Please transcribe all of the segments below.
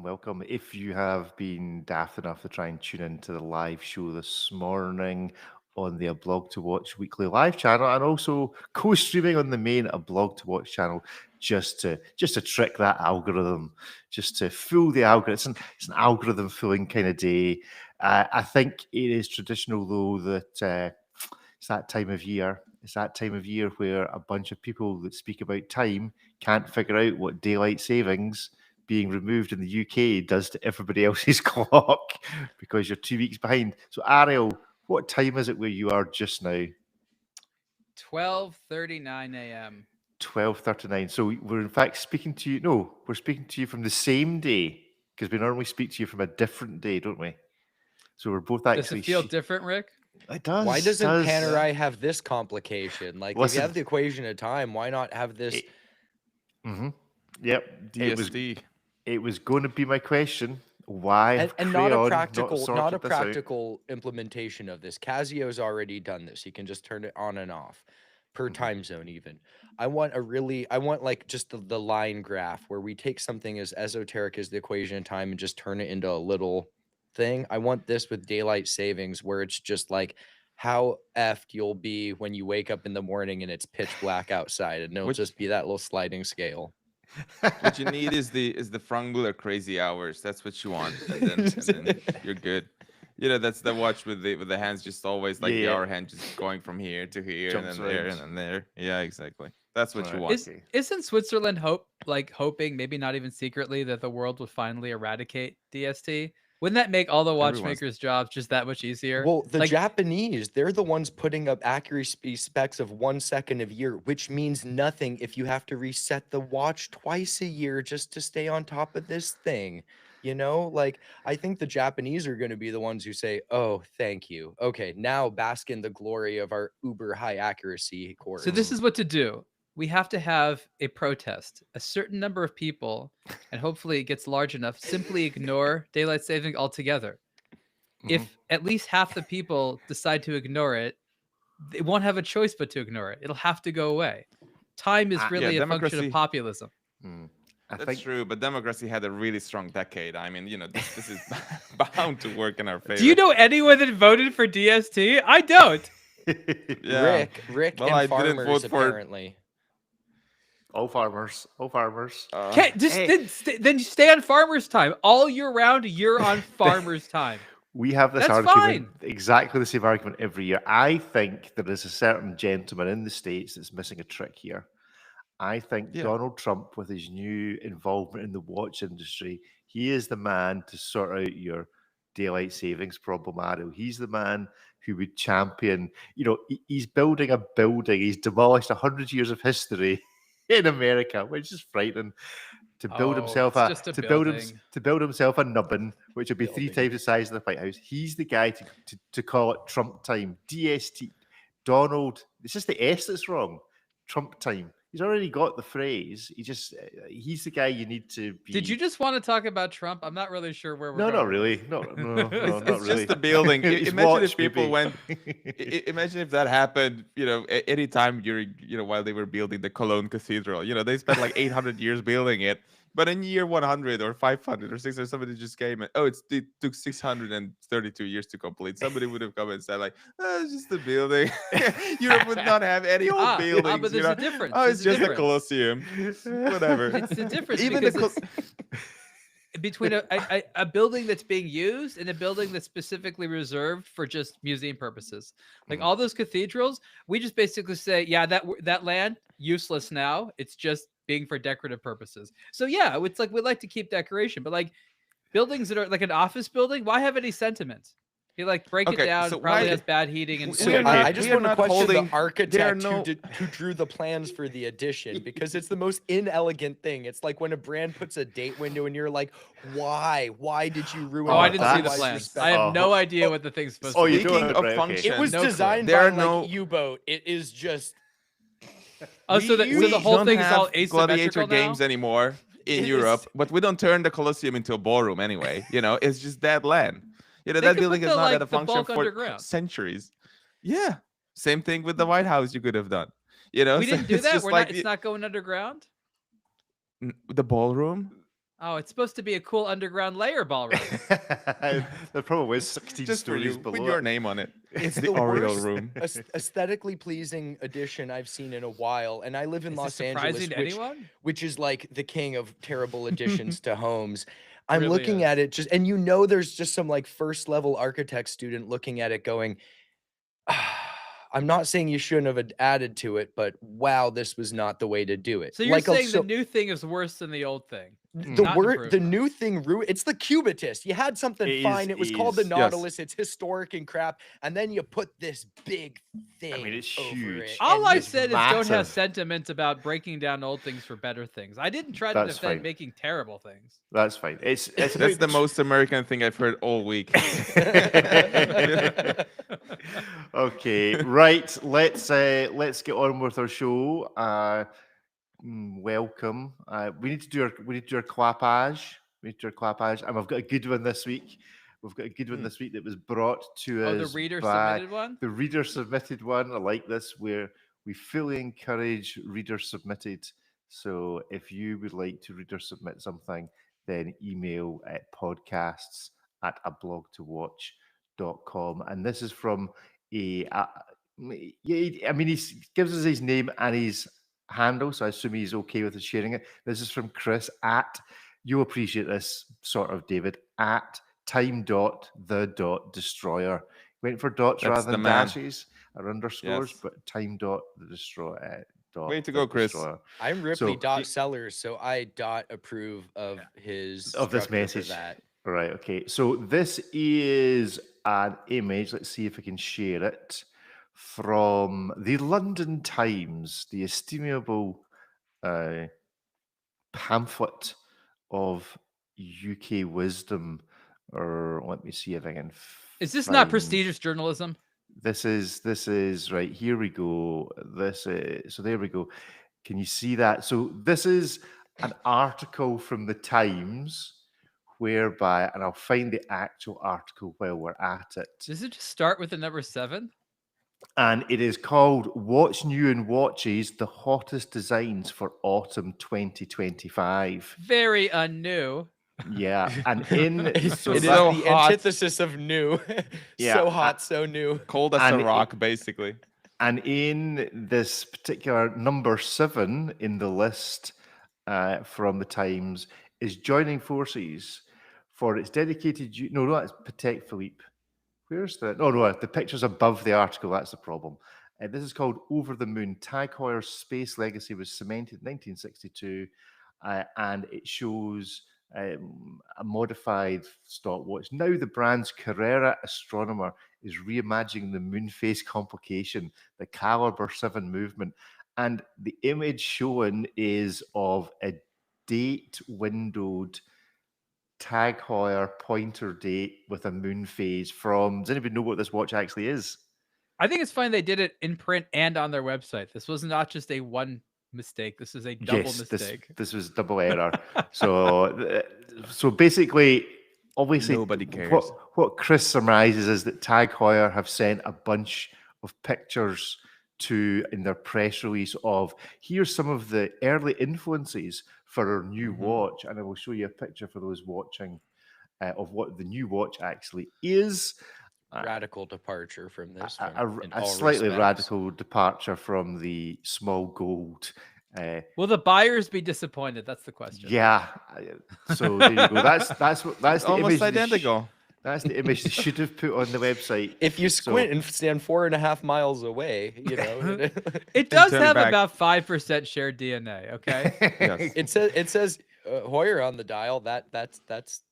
Welcome. If you have been daft enough to try and tune into the live show this morning on the A Blog to Watch weekly live channel, and also co-streaming on the main A Blog to Watch channel, just to trick that algorithm, just to fool the algorithm. It's an algorithm fooling kind of day. I think it is traditional though that it's that time of year. It's that time of year where a bunch of people that speak about time can't figure out what daylight savings being removed in the UK does to everybody else's clock because you're 2 weeks behind. So, Ariel, what time is it where you are just now? 12:39 a.m. 12:39. So we're in fact speaking to you. No, we're speaking to you from the same day because we normally speak to you from a different day, don't we? So we're both Does it actually. feel different, Rick? It Why does. doesn't Does. Yeah. Panerai have this complication? Like, if you Listen. have the equation of time, why not have this? Yep. DST. It was going to be my question. Why have And not a Crayon practical, sorted not a this out? practical implementation of this. Casio's already done this. He can just turn it on and off per time zone. Even I want like just the line graph where we take something as esoteric as the equation of time and just turn it into a little thing. I want this with daylight savings where it's just like how effed you'll be when you wake up in the morning and it's pitch black outside, and it'll Which- just be that little sliding scale. What you need is the Frank Muller crazy hours. That's what you want, and then you're good. That's the watch with the hands just always like the Yeah. hour hand just going from here to here Jumps and then there around. and then there. Yeah, exactly. That's what you Right. want. Isn't Switzerland hoping, maybe not even secretly, that the world would finally eradicate DST? Wouldn't that make all the Everyone's- watchmakers' jobs just that much easier? Well, the Like, Japanese, they're the ones putting up accuracy specs of 1 second of year, which means nothing if you have to reset the watch twice a year just to stay on top of this thing. Like, I think the Japanese are going to be the ones who say, oh, thank you. Okay, now bask in the glory of our uber high accuracy cores. so this is what to do. We have to have a protest. A certain number of people, and hopefully it gets large enough, simply ignore daylight saving altogether. If at least half the people decide to ignore it, they won't have a choice but to ignore it. It'll have to go away. Time is really a function of democracy- populism. I That's think true, but democracy had a really strong decade. I mean, this is bound to work in our favor. Do you know anyone that voted for DST? I don't. Yeah. Rick Well, and I didn't farmers, vote for- apparently. all farmers. Okay, then you stay on farmers' time all year round. You're on farmers' time. We have this That's argument, exactly the same argument every year. I think there is a certain gentleman in the States that's missing a trick here. I think Yeah. Donald Trump, with his new involvement in the watch industry, he is the man to sort out your daylight savings problem, Ariel. He's the man who would champion, he's building a building. He's demolished 100 years of history in America, which is frightening. To build himself it's just a to build himself a nubbin, which would be 3 times the size of the White House. He's the guy to call it Trump time. DST. Donald. It's just the S that's wrong. Trump time. He's already got the phrase. He's the guy you need to be. Did you just want to talk about Trump? I'm not really sure where we're No, going. not really. No, not It's really. just the building. His Imagine watch, if people maybe. went. Imagine if that happened. Anytime during while they were building the Cologne Cathedral. They spent like 800 years building it, but in year 100 or 500 or 600, somebody just came and it took 632 years to complete. Somebody would have come and said like, it's just a building. Europe would not have any old buildings. But there's a difference. Oh, it's There's a just a difference. Colosseum. Whatever. It's the difference Even because between a building that's being used and a building that's specifically reserved for just museum purposes. Like all those cathedrals, we just basically say, yeah, that land useless now. It's just being for decorative purposes. So yeah, it's like we like to keep decoration, but like buildings that are like an office building, why have any sentiment? You like break it down. so It probably why- has bad heating and. We are not- I just we are want to not question holding- the architect no- who drew the plans for the addition, because it's the most inelegant thing. It's like when a brand puts a date window and you're like, why? Why did you ruin Oh, I didn't see the otherwise plans. respectable- I have no idea what the thing's supposed Oh, to you be. don't Speaking have of right, okay. function, It was No clue. designed There by are no- like U-boat. It is just Oh, so the whole don't thing is all have asymmetrical gladiator now? games anymore in It Europe, is- but we don't turn the Colosseum into a ballroom anyway. It's just dead land. They That could building put has the, not like, had a the function bulk for underground. centuries. Yeah, same thing with the White House. You could have done. We so didn't do it's that. just We're like not. It's not going underground. the ballroom. Oh, it's supposed to be a cool underground layer ballroom. There probably is 16 Just for stories you, below with your it. name on it. It's the the Ariel worst room. aesthetically pleasing addition I've seen in a while, and I live in Is Los this surprising Angeles, to anyone? which is like the king of terrible additions to homes. I'm Really looking is. at it and there's just some like first level architect student looking at it going, I'm not saying you shouldn't have added to it, but wow, this was not the way to do it. So you're Like saying the new thing is worse than the old thing? the Not an the improvement. new thing it's the cubitist. You had something It fine. It was called the is. Yes. Nautilus. It's historic and crap, and then you put this big thing. it's over huge. it, All and I it's said is don't have massive. sentiments about breaking down old things for better things. I didn't try to That's defend fine. making terrible things. That's fine. It's That's about the most American thing I've heard all week. Okay, right. Let's get on with our show. Welcome. We need to do our clappage. We need to do our clappage, and we've got a good one this week. We've got a good one this week that was brought to Oh, the us reader by submitted one? the reader submitted one. I like this, where we fully encourage reader submitted. So if you would like to reader submit something, then email at podcasts@ablogtowatch.com. And this is from a, yeah, I mean, he gives us his name and his handle, so I assume he's okay with us sharing it. This is from Chris at, you'll appreciate this sort of, David, at time.the.destroyer. Went for dots That's rather the than man. dashes or underscores, Yes. but time.the.destroyer. Way to go, Chris. I'm Ripley So- Sellers, so I approve of his Of this structure for message. that. Right, okay. So this is an image, let's see if I can share it, from the London Times, the estimable pamphlet of UK wisdom. Or let me see if I can Is this not find- prestigious journalism? This is right. Here we go. This is, so there we go. Can you see that? So this is an article from the Times, whereby, and I'll find the actual article while we're at it. Does it just start with the number 7? And it is called "What's New in Watches: The Hottest Designs for Autumn 2025." Very unnew. Yeah, and in It is so the that- so hot. antithesis of new. Yeah, So hot, so new. Cold as a And rock, basically. And in this particular number 7 in the list from the Times is joining forces for its dedicated. No, that's Patek Philippe. Where's the? No, the picture's above the article. That's the problem. This is called Over the Moon. Tag Heuer's space legacy was cemented in 1962, and it shows a modified stopwatch. Now the brand's Carrera astronomer is reimagining the moon phase complication, the Caliber 7 movement. And the image shown is of a date windowed Tag Heuer pointer date with a moon phase from. Does anybody know what this watch actually is? I think it's fine they did it in print and on their website. This was not just a one mistake. This is a double mistake. This was double error. So basically, obviously, Nobody cares. What Chris summarizes is that Tag Heuer have sent a bunch of pictures in their press release of, here's some of the early influences for our new watch, and I will show you a picture for those watching of what the new watch actually is. Radical departure from this. A slightly radical departure from the small gold. Will the buyers be disappointed? That's the question. Yeah. So there you go. That's the Almost image. identical. That's the image they should have put on the website. If you squint and stand 4.5 miles away, you know. It does turn have back. about 5% shared DNA. Okay. Yes. it says Heuer on the dial. That's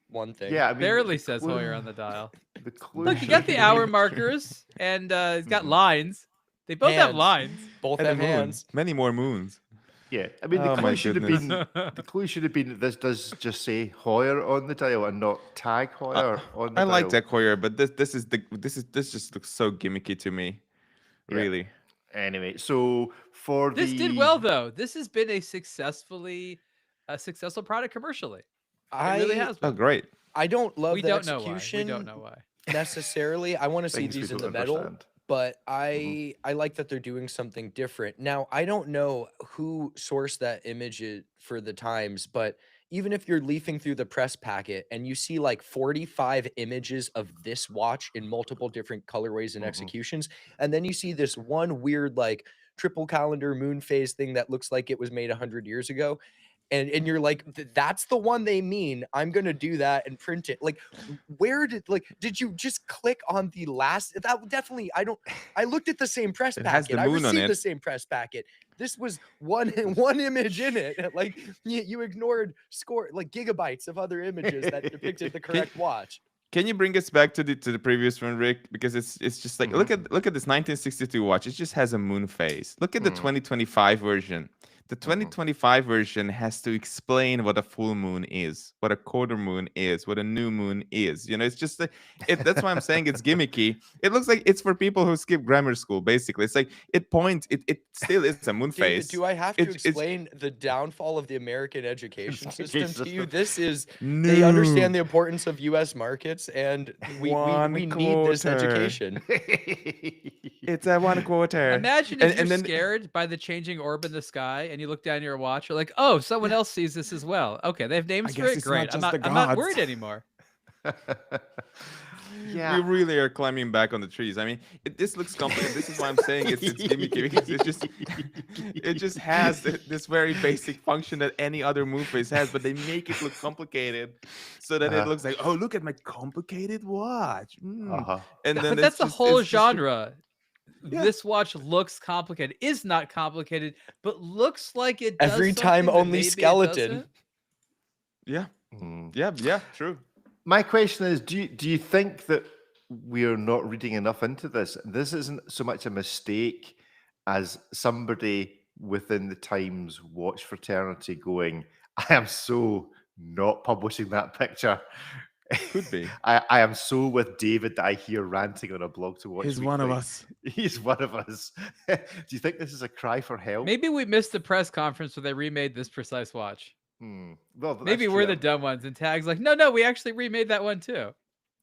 one thing. Yeah, I mean, Barely says Heuer on the dial. the clue Look, you should got the be- hour markers, and it's got lines. They both have Hands. lines. Both And a have moon. hands. Many more moons. Yeah, I mean, the Oh clue my should have goodness. been the clue should have been that this does just say Heuer on the dial and not Tag Heuer on the I dial. like Tag Heuer, but this just looks so gimmicky to me. Yeah. Really. Anyway, so for This the did well, though. This has been a successful product commercially. It really has Oh, been. great. I don't love We the don't know why. execution We don't know why. necessarily. I want to see things these we in the don't metal. understand. But I like that they're doing something different. Now, I don't know who sourced that image for the Times, but even if you're leafing through the press packet and you see like 45 images of this watch in multiple different colorways and executions, and then you see this one weird like triple calendar moon phase thing that looks like it was made 100 years ago, and you're like, that's the one they mean, I'm gonna do that and print it. Like, where did you just click on the last? That definitely, I looked at the same press It has packet, the I moon on received it. the same press packet. This was one image in it. Like, you ignored like gigabytes of other images that depicted the correct watch. Can you bring us back to the previous one, Rick? Because it's just like, look at this 1962 watch. It just has a moon phase. Look at the 2025 version. The 2025 version has to explain what a full moon is, what a quarter moon is, what a new moon is. You know, it's just that's why I'm saying it's gimmicky. It looks like it's for people who skip grammar school. Basically, it's like it still is a moon David, phase. do I have to explain the downfall of the American education system to you? This is they understand the importance of U.S. markets, and we need this education. It's a 1 quarter. Imagine if you're scared by the changing orb in the sky, and you look down your watch. You're like, "Oh, someone else sees this as well." Okay, they have names for it. Great. I'm not worried anymore. Yeah, we really are climbing back on the trees. I mean, this looks complicated. This is why I'm saying it's gimmicky, because it just has this very basic function that any other moon phase has, but they make it look complicated so that it looks like, oh, look at my complicated watch. And then but that's the whole genre. This watch looks complicated, is not complicated, but looks like it does every time only skeleton. Yeah, true. My question is, do you think that we're not reading enough into this? This isn't so much a mistake as somebody within the Times watch fraternity going, I am so not publishing that picture. Could be. I am so with David that I hear ranting on a blog to watch. He's one of us. He's one of us. Do you think this is a cry for help? Maybe we missed the press conference where they remade this precise watch. Well, maybe we're the dumb ones, and Tag's like, no, we actually remade that one too.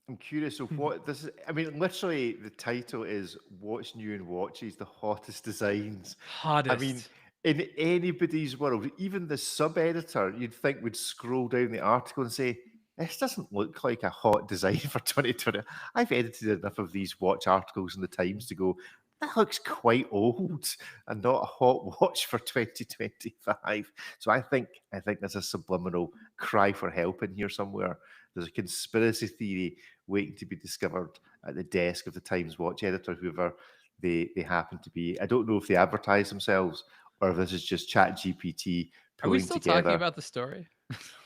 I'm curious of what this is. I mean, literally, the title is "What's New in Watches: The Hottest Designs." Hottest. I mean, in anybody's world, even the sub-editor, you'd think would scroll down the article and say, "This doesn't look like a hot design for 2020." I've edited enough of these watch articles in the Times to go, that looks quite old and not a hot watch for 2025. So I think there's a subliminal cry for help in here somewhere. There's a conspiracy theory waiting to be discovered at the desk of the Times watch editor, whoever they happen to be. I don't know if they advertise themselves or if this is just ChatGPT Are we pulling still together. talking about the story?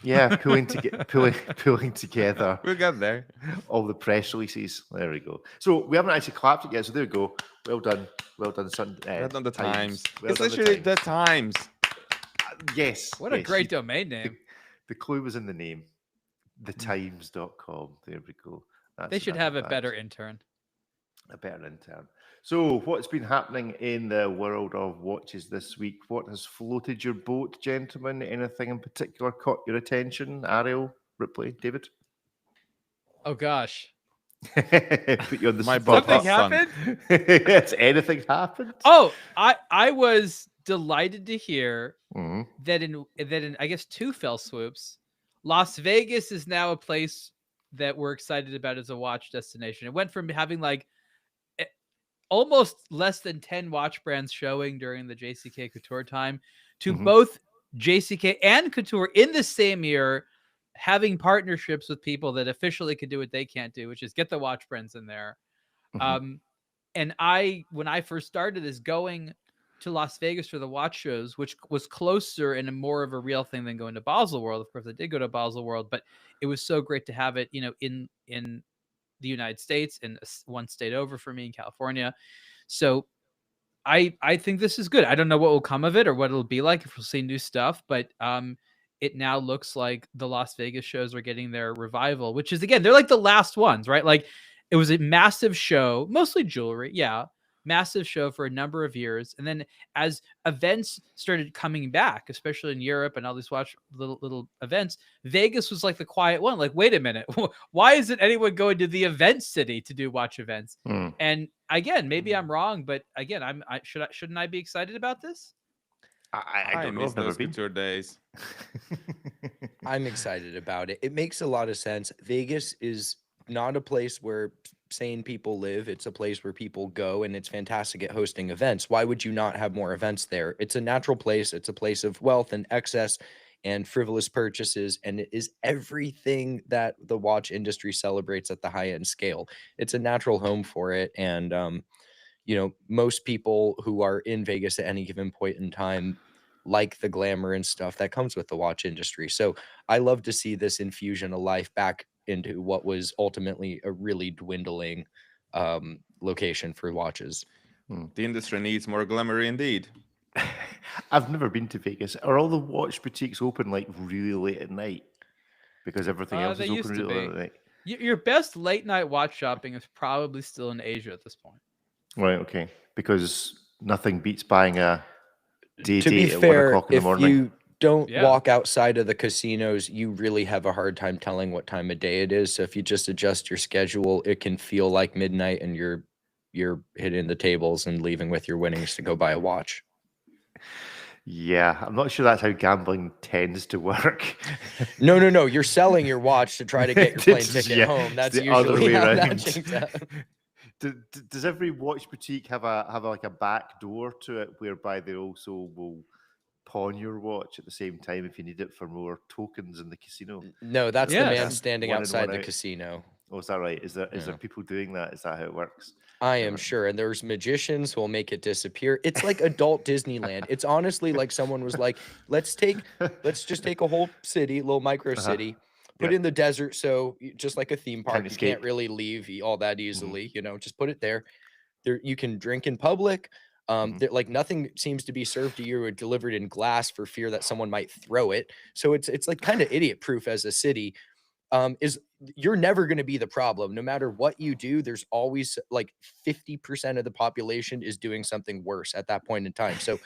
Yeah, pulling together. We got there. All the press releases. There we go. So we haven't actually clapped it yet. So there we go. Well done, son. Well done, the Times. Well It's done, literally the Times. Yes. What a great domain name. The clue was in the name. TheTimes.com. There we go. They should have a better intern. A better intern. So, what's been happening in the world of watches this week? What has floated your boat, gentlemen? Anything in particular caught your attention? Ariel, Ripley, David? Oh, gosh. Put you on the My spot. Something happened? Has anything happened? Oh, I was delighted to hear Mm-hmm. that in I guess 2 fell swoops, Las Vegas is now a place that we're excited about as a watch destination. It went from having like almost less than 10 watch brands showing during the JCK Couture time to both JCK and Couture in the same year having partnerships with people that officially can do what they can't do, which is get the watch brands in there. And when I first started is going to Las Vegas for the watch shows, which was closer and more of a real thing than going to Basel World. Of course, I did go to Basel World, but it was so great to have it, in the United States and one state over for me in California. So I think this is good. I don't know what will come of it or what it'll be like if we'll see new stuff, but it now looks like the Las Vegas shows are getting their revival, which is, again, they're like the last ones, right? Like it was a massive show, mostly jewelry. Yeah. Massive show for a number of years. And then as events started coming back, especially in Europe and all these watch little events, Vegas was like the quiet one. Like, wait a minute, why isn't anyone going to the event city to do watch events? And again, maybe I'm wrong, but again, shouldn't I be excited about this? I don't know. miss I've never those been. Couture days. I'm excited about it. It makes a lot of sense. Vegas is not a place where sane people live. It's a place where people go, and it's fantastic at hosting events. Why would you not have more events there? It's a natural place. It's a place of wealth and excess and frivolous purchases, and it is everything that the watch industry celebrates at the high end scale. It's a natural home for it, and most people who are in Vegas at any given point in time like the glamour and stuff that comes with the watch industry. So I love to see this infusion of life back into what was ultimately a really dwindling location for watches. The industry needs more glamour indeed. I've never been to Vegas. Are all the watch boutiques open like really late at night? Because everything else They is used open to really late be. at night. Your best late night watch shopping is probably still in Asia at this point. Right, okay. Because nothing beats buying a day To be date at 1 fair, o'clock in the if morning. you don't Yeah. walk outside of the casinos, you really have a hard time telling what time of day it is. So if you just adjust your schedule, it can feel like midnight and you're hitting the tables and leaving with your winnings to go buy a watch. Yeah, I'm not sure that's how gambling tends to work. No. You're selling your watch to try to get your plane ticket Yeah, home. it's That's the other usually way how that around. shakes out. Does every watch boutique have like a back door to it whereby they also will pawn your watch at the same time if you need it for more tokens in the casino? No, that's the Yes. man standing One in, outside one the out. casino. Oh, is that right? Is there Yeah. people doing that? Is that how it works? I am sure. And there's magicians who will make it disappear. It's like adult Disneyland. It's honestly like someone was like, let's just take a whole city, little micro city, put it in the desert. So just like a theme park, you escape. can't really leave all that easily, just put it there. There you can drink in public. Like nothing seems to be served to you or delivered in glass for fear that someone might throw it. So it's like kind of idiot proof as a city. Is you're never going to be the problem. No matter what you do, there's always like 50% of the population is doing something worse at that point in time. So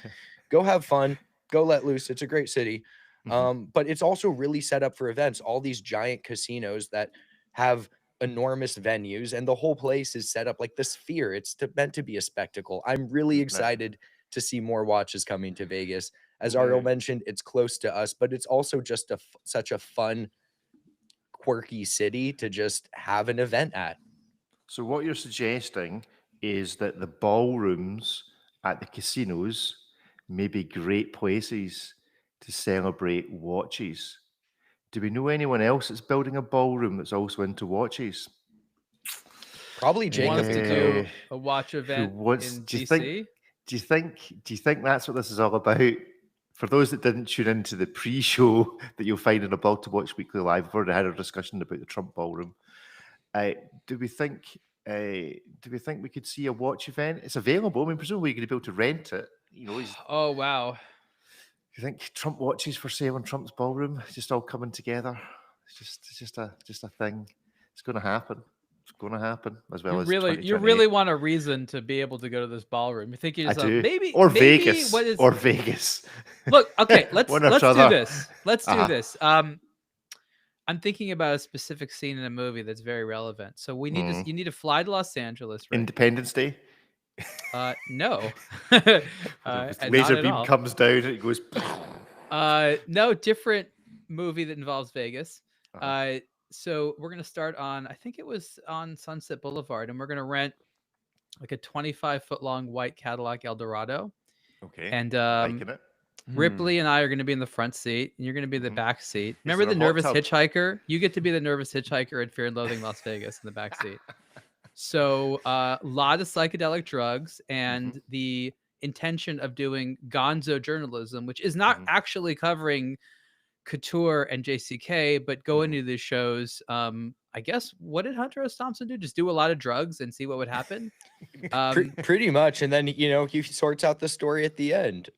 go have fun, go let loose. It's a great city. But it's also really set up for events. All these giant casinos that have enormous venues, and the whole place is set up like the Sphere. It's meant to be a spectacle. I'm really excited to see more watches coming to Vegas. As Ariel mentioned, it's close to us, but it's also just such a fun, quirky city to just have an event at. So what you're suggesting is that the ballrooms at the casinos may be great places to celebrate watches. Do we know anyone else that's building a ballroom that's also into watches? Probably Who Jacob wants the to Goat. do a watch event in do you DC? think that's what this is all about? For those that didn't tune into the pre-show that you'll find in a Blog to Watch Weekly Live, we've already had a discussion about the Trump ballroom. Do we think we could see a watch event? It's available. I mean, presumably you're going to be able to rent it. Oh wow. You think Trump watches for sale in Trump's ballroom? Just all coming together. It's just a thing. It's going to happen. It's going to happen as well You as really 2028. want a reason to be able to go to this ballroom. You think you I just do. maybe Or maybe Vegas. what is Or Vegas. Look, okay, let's One or do t'other. this. Let's do Uh-huh. this. I'm thinking about a specific scene in a movie that's very relevant. So we need to you need to fly to Los Angeles, right? Independence Day. No. The and laser not at beam all. comes down and it goes. No, different movie that involves Vegas. Uh-huh. So we're gonna start on, I think it was on Sunset Boulevard, and we're gonna rent like a 25-foot long white Cadillac Eldorado. Okay. And Liking it. Ripley and I are going to be in the front seat, and you're going to be in the back seat. Remember there the a hot nervous tub? hitchhiker? You get to be the nervous hitchhiker at Fear and Loathing Las Vegas in the back seat. So a lot of psychedelic drugs and the intention of doing gonzo journalism, which is not actually covering Couture and JCK, but go into these shows. I guess, what did Hunter S. Thompson do? Just do a lot of drugs and see what would happen? Pretty much. And then, he sorts out the story at the end.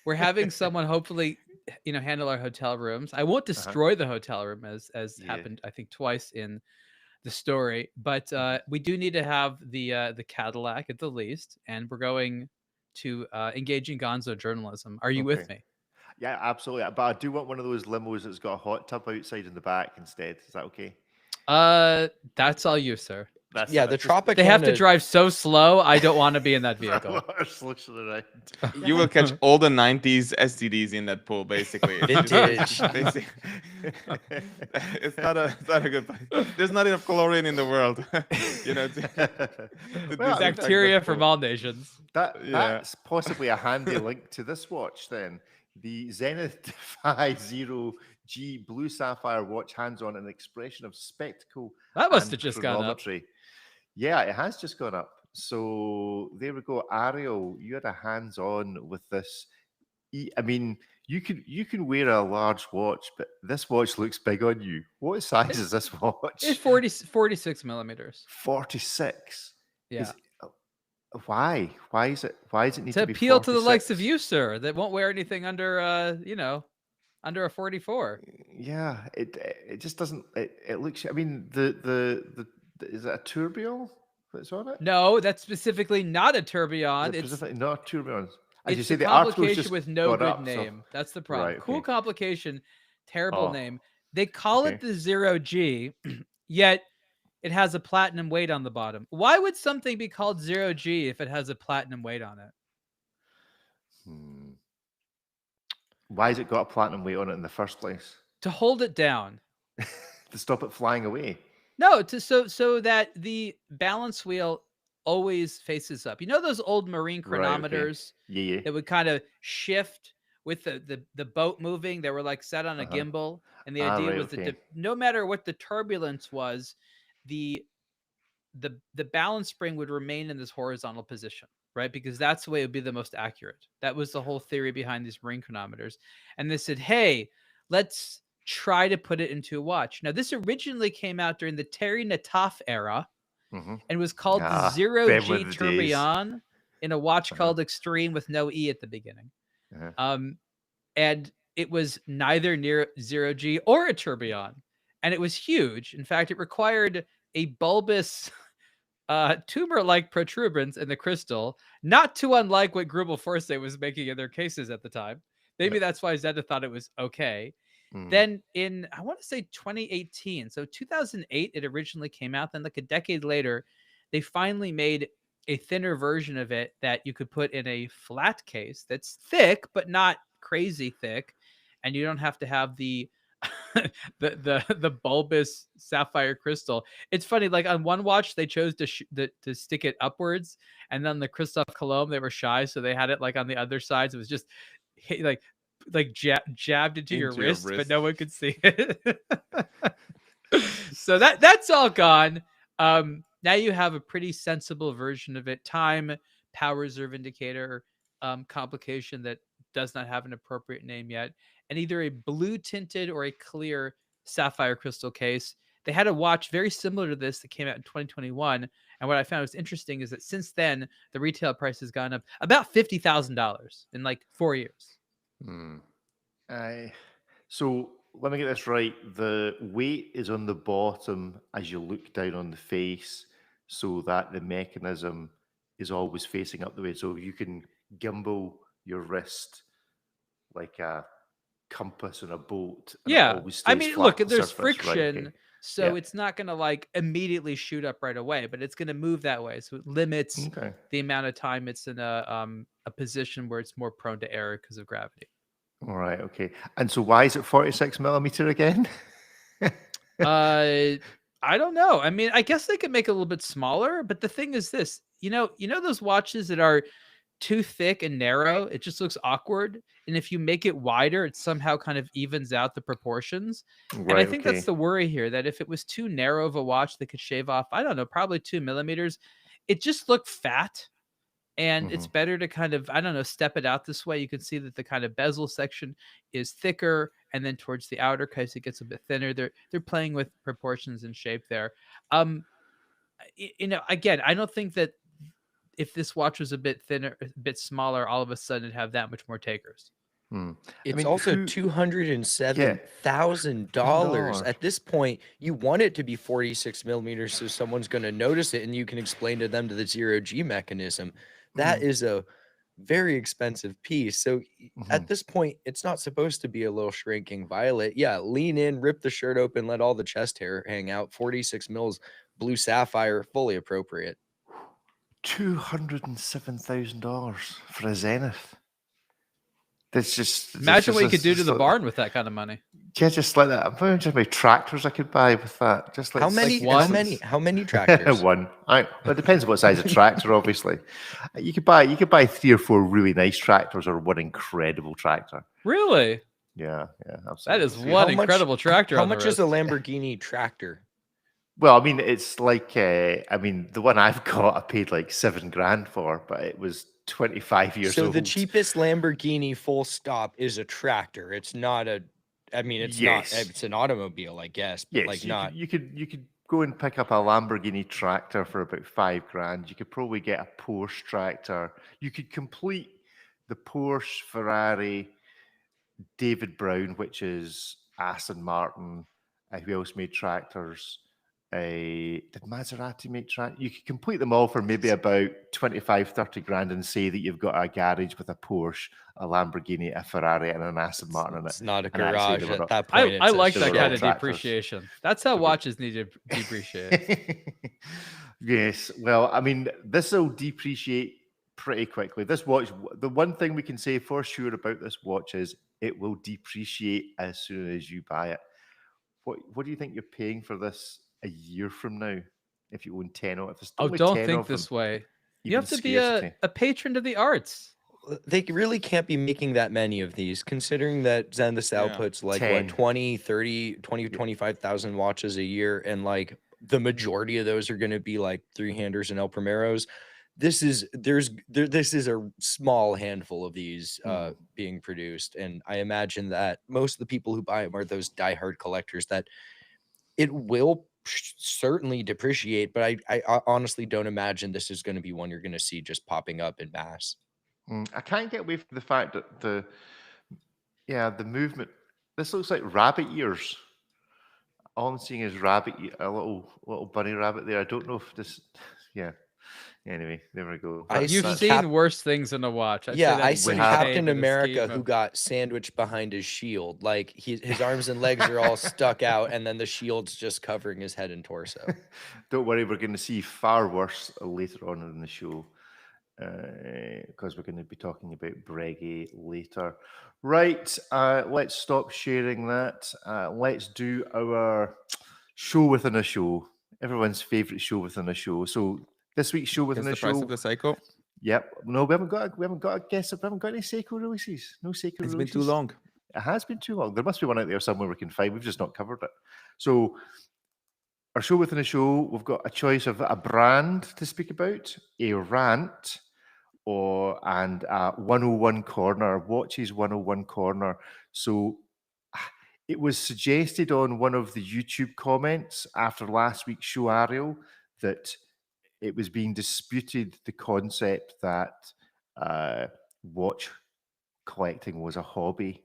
We're having someone hopefully, handle our hotel rooms. I won't destroy the hotel room as happened, I think, twice in the story, but we do need to have the Cadillac at the least, and we're going to engage in gonzo journalism. Are you with me? Yeah, absolutely. But I do want one of those limos that's got a hot tub outside in the back instead. Is that okay? That's all you, sir. Yeah, the Tropicana. They have to drive so slow. I don't want to be in that vehicle. around. You will catch all the 90s STDs in that pool, basically. Vintage. It's not a good place. There's not enough chlorine in the world. You know, to Well, disinfect Bacteria that from pool. all nations. That Yeah. that's possibly a handy link to this watch then. The Zenith Defy 0G Blue Sapphire watch hands-on an expression of spectacle That must and have just gone up. chronometry. Yeah, it has just gone up. So there we go. Ariel, you had a hands-on with this. I mean, you can wear a large watch, but this watch looks big on you. What size is this watch? It's 46 millimeters. 46. Yeah. Why? Why is it? Why does it need To to be appeal to the likes of 46? you, sir, that won't wear anything under under a 44. Yeah, it just doesn't. It looks. I mean, the is it a tourbillon that's on it? No, that's specifically not a tourbillon. It's It's specifically not tourbillon. As you it's say, a the article's complication just with no got good up, so- name. That's the problem. Right, Cool okay. complication, terrible Oh, name. They call it okay. the 0G, yet it has a platinum weight on the bottom. Why would something be called 0G if it has a platinum weight on it? Hmm. Why has it got a platinum weight on it in the first place? To hold it down. To stop it flying away. No, so that the balance wheel always faces up. You know those old marine Right, okay. chronometers Yeah. that would kind of shift with the boat moving? They were like set on a Uh-huh. gimbal, and the Ah, idea right, was that okay. no matter what the turbulence was, the balance spring would remain in this horizontal position, right? Because that's the way it would be the most accurate. That was the whole theory behind these marine chronometers. And they said, hey, let's try to put it into a watch. Now, this originally came out during the Terry Nataf era Mhm. and was called the Ah, Zero them G were the days. Tourbillon in a watch Uh-huh. called Extreme with no E at the beginning. Uh-huh. And it was neither near 0G or a tourbillon. And it was huge. In fact, it required a bulbous tumor-like protuberance in the crystal, not too unlike what Grubel Force was making in their cases at the time. Maybe that's why Zenith thought it was okay. Mm. Then in, I want to say 2018, so 2008, it originally came out. Then like a decade later, they finally made a thinner version of it that you could put in a flat case that's thick, but not crazy thick. And you don't have to have the the bulbous sapphire crystal. It's funny, like on one watch they chose to stick it upwards, and then the Christophe Colomb, they were shy, so they had it like on the other side. So it was just jabbed into your wrist, but no one could see it. So that's all gone. Now you have a pretty sensible version of it. Time, power reserve indicator, complication that does not have an appropriate name yet, and either a blue tinted or a clear sapphire crystal case. They had a watch very similar to this that came out in 2021. And what I found was interesting is that since then, the retail price has gone up about $50,000 in like 4 years. Hmm. So let me get this right. The weight is on the bottom as you look down on the face, so that the mechanism is always facing up the way. So you can gimbal your wrist like a compass on a boat. And it Yeah. always I stays mean, flat look, to the there's surface. Right, friction. okay. So Yeah. it's not going to like immediately shoot up right away, but it's going to move that way. So it limits Okay. the amount of time it's in a position where it's more prone to error because of gravity. All right. Okay. And so why is it 46 millimeter again? I don't know. I mean, I guess they could make it a little bit smaller, but the thing is this, you know those watches that are too thick and narrow, it just looks awkward. And if you make it wider, it somehow kind of evens out the proportions. And I Right. think Okay. that's the worry here, that if it was too narrow of a watch, they could shave off, I don't know, probably 2 millimeters. It just looked fat. And it's better to kind of, I don't know, step it out this way. You can see that the kind of bezel section is thicker, and then towards the outer case, it gets a bit thinner. They're playing with proportions and shape there. Again, I don't think that if this watch was a bit thinner, a bit smaller, all of a sudden it'd have that much more takers. It's mean, also who- $207,000. At this point, you want it to be 46 millimeters so someone's going to notice it, and you can explain to them to the 0G mechanism. That is a very expensive piece. So at Mhm. this point, it's not supposed to be a little shrinking violet. Yeah, lean in, rip the shirt open, let all the chest hair hang out. 46 mils blue sapphire, fully appropriate. $207,000 for a Zenith. That's just Imagine what you could do to the barn with that kind of money. Yeah, just like that. I'm thinking just my tractors I could buy with that. Just like How many? one? How many tractors? One. Well, it depends what size of tractor, obviously. You could buy 3 or 4 really nice tractors or one incredible tractor. Really? Yeah, absolutely. That is So, one How much- incredible tractor. How on the much is a wrist. Lamborghini tractor? Well, I mean, it's like the one I've got, I paid like $7,000 for, but it was 25 years So old. the cheapest Lamborghini, full stop, is a tractor. It's not a. I mean, it's not. Yes. It's an automobile, I guess, but Yes, like you not. you could go and pick up a Lamborghini tractor for about $5,000. You could probably get a Porsche tractor. You could complete the Porsche, Ferrari, David Brown, which is Aston Martin. Who else made tractors? Did Maserati make tractors? You could complete them all for maybe about 25, 30 grand and say that you've got a garage with a Porsche, a Lamborghini, a Ferrari, and an Aston Martin in it. It's not a And actually, garage they were at not- that point. I it's a like they that were show. all kind of tractors. depreciation. That's how They were- watches need to depreciate. Yes. Well, I mean, this will depreciate pretty quickly. This watch, the one thing we can say for sure about this watch is it will depreciate as soon as you buy it. What do you think you're paying for this a year from now if you own 10 of it? If there's Oh, only don't 10 think of them, this way. You even have to be a scarcity. patron to the arts. They really can't be making that many of these, considering that Zenith Yeah. outputs like 10. what 20, 30, 20, 25,000 watches a year, and like the majority of those are going to be like three-handers and El Primeros. This is this is a small handful of these being produced, and I imagine that most of the people who buy them are those diehard collectors that it will certainly depreciate, but I honestly don't imagine this is going to be one you're going to see just popping up in mass. I can't get away from the fact that the movement. This looks like rabbit ears. All I'm seeing is a little bunny rabbit there. I don't know if this. Yeah. Anyway, there we go. I You've see seen Cap- worse things in a watch. I'd say Yeah, that I is see have- Captain contained in the America scheme who of- got sandwiched behind his shield. Like his arms and legs are all stuck out, and then the shield's just covering his head and torso. Don't worry, we're going to see far worse later on in the show because we're going to be talking about Breguet later. Right, let's stop sharing that. Let's do our show within a show. Everyone's favorite show within a show. So this week's show within Guess a the price show. of the Seiko. Yep. No, we haven't got a guess. We haven't got any Seiko releases. No Seiko It's releases. been too long. It has been too long. There must be one out there somewhere we can find. We've just not covered it. So our show within a show, we've got a choice of a brand to speak about, a rant, and a 101 corner, Watches 101 corner. So it was suggested on one of the YouTube comments after last week's show, Ariel, that it was being disputed the concept that watch collecting was a hobby.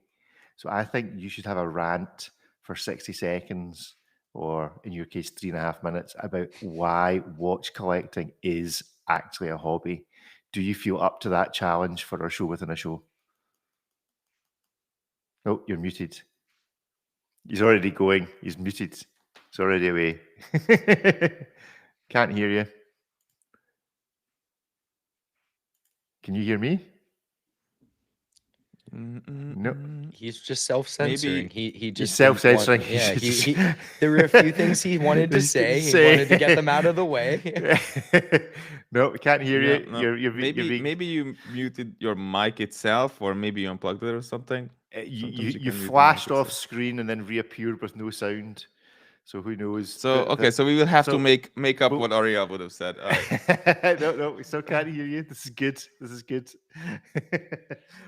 So I think you should have a rant for 60 seconds, or in your case, 3.5 minutes, about why watch collecting is actually a hobby. Do you feel up to that challenge for our show within a show? Oh, you're muted. He's already going. He's muted. It's already away. Can't hear you. Can you hear me? No. He's just self-censoring. Maybe He just self-censoring. didn't want- Yeah, there were a few things he wanted to say. He wanted to get them out of the way. No, we can't hear Yeah, you. no. You're maybe you muted your mic itself, or maybe you unplugged it or something. you Sometimes you you can mute the mic flashed off itself. screen and then reappeared with no sound. So who knows? So okay, so we will have so- to make up we'll- what Ariel would have said. All right. no, we still can't hear you. This is good. This is good.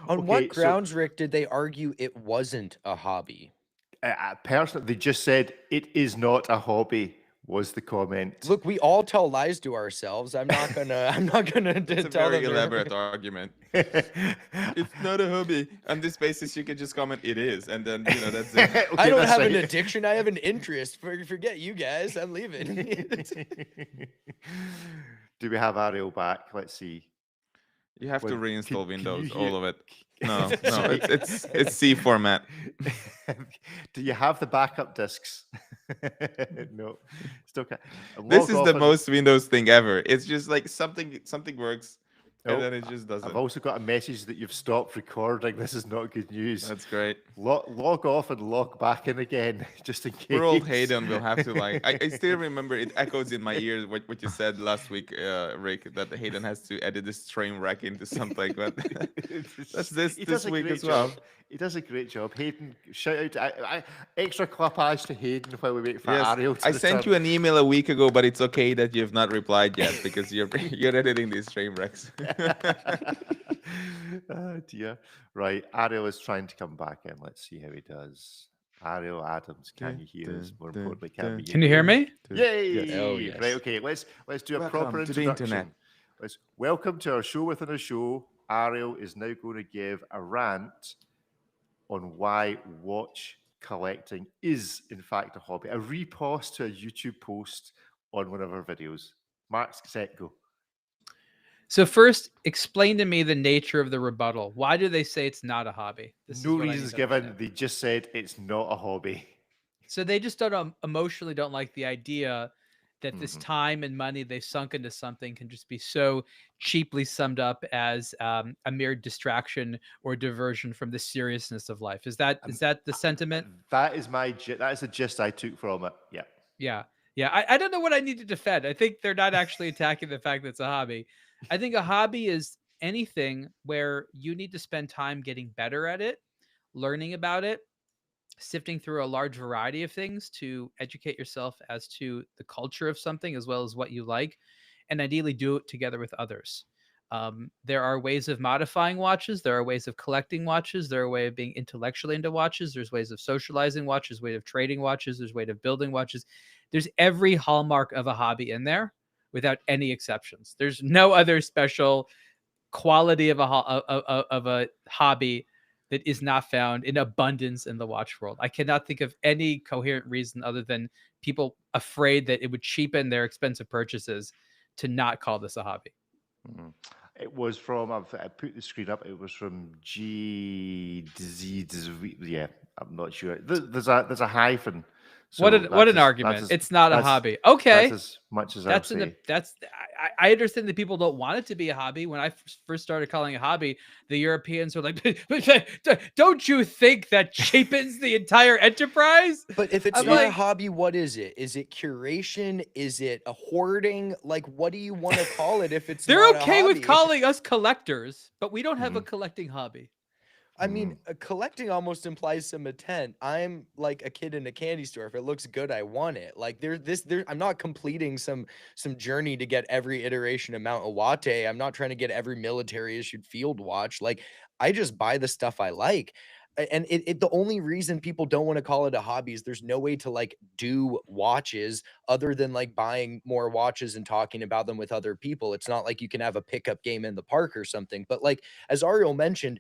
On what Okay, so, grounds, Rick, did they argue it wasn't a hobby? personally, they just said it is not a hobby. Was the comment? Look, we all tell lies to ourselves. I'm not gonna It's a tell very them. elaborate argument. It's not a hobby. On this basis, you can just comment it is, and then that's it. Okay, I don't that's have an right. addiction. I have an interest. Forget you guys. I'm leaving. Do we have Ariel back? Let's see. You have to Well, reinstall can you Windows, hear- all of it. No, no, Sorry. it's C format. Do you have the backup discs? No, still can't. This Log is off the and- most Windows thing ever. It's just like something works, and Oh, then it just I've doesn't. also got a message that you've stopped recording. This is not good news. That's great. Log off and log back in again, just in case. Poor old Hayden will have to like. I still remember it echoes in my ears what you said last week, Rick, that Hayden has to edit this train wreck into something. But that's He does this a week great as well. job. He does a great job. Hayden, shout out to, extra clappage to Hayden while we wait for Yes, Ariel to I sent you return. an email a week ago, but it's okay that you have not replied yet because you're editing these train wrecks. Oh dear. Right, Ariel is trying to come back in. Let's see how he does. Ariel Adams, can you hear us? More importantly, Can you hear me? Yay! Oh, yes. Right, okay, let's do a proper Welcome to the introduction. internet. Let's welcome to our show within a show. Ariel is now going to give a rant on why watch collecting is in fact a hobby. A repost to a YouTube post on one of our videos. Mark's set go. So first, explain to me the nature of the rebuttal. Why do they say it's not a hobby? This is No what I need reasons to given. understand. They just said it's not a hobby. So they just don't emotionally don't like the idea that this Mhm. time and money they've sunk into something can just be so cheaply summed up as a mere distraction or diversion from the seriousness of life. Is that the sentiment? That is that is the gist I took from it. Yeah. Yeah. Yeah. I don't know what I need to defend. I think they're not actually attacking the fact that it's a hobby. I think a hobby is anything where you need to spend time getting better at it, learning about it, sifting through a large variety of things to educate yourself as to the culture of something as well as what you like, and ideally do it together with others. There are ways of modifying watches. There are ways of collecting watches. There are ways of being intellectually into watches. There's ways of socializing watches, ways of trading watches. There's ways of building watches. There's every hallmark of a hobby in there without any exceptions. There's no other special quality of a hobby that is not found in abundance in the watch world. I cannot think of any coherent reason other than people afraid that it would cheapen their expensive purchases to not call this a hobby. Mhm. It was from, I put the screen up, it was from yeah, I'm not sure. There's a hyphen. What So an argument. It's not a that's- hobby. Okay. That's as much as That's I'll say. I understand that people don't want it to be a hobby. When I first started calling it a hobby, the Europeans were like, "Don't you think that cheapens the entire enterprise?" But if it's I'm not a like- hobby, what is it? Is it curation? Is it a hoarding? Like, what do you want to call it if it's They're not a okay with hobby? calling us collectors, but we don't have a Mhm. collecting hobby. I mean, collecting almost implies some intent. I'm like a kid in a candy store. If it looks good, I want it. Like I'm not completing some journey to get every iteration of Mount Iwate. I'm not trying to get every military issued field watch. Like, I just buy the stuff I like. And the only reason people don't want to call it a hobby is there's no way to like do watches other than like buying more watches and talking about them with other people. It's not like you can have a pickup game in the park or something. But like, as Ariel mentioned,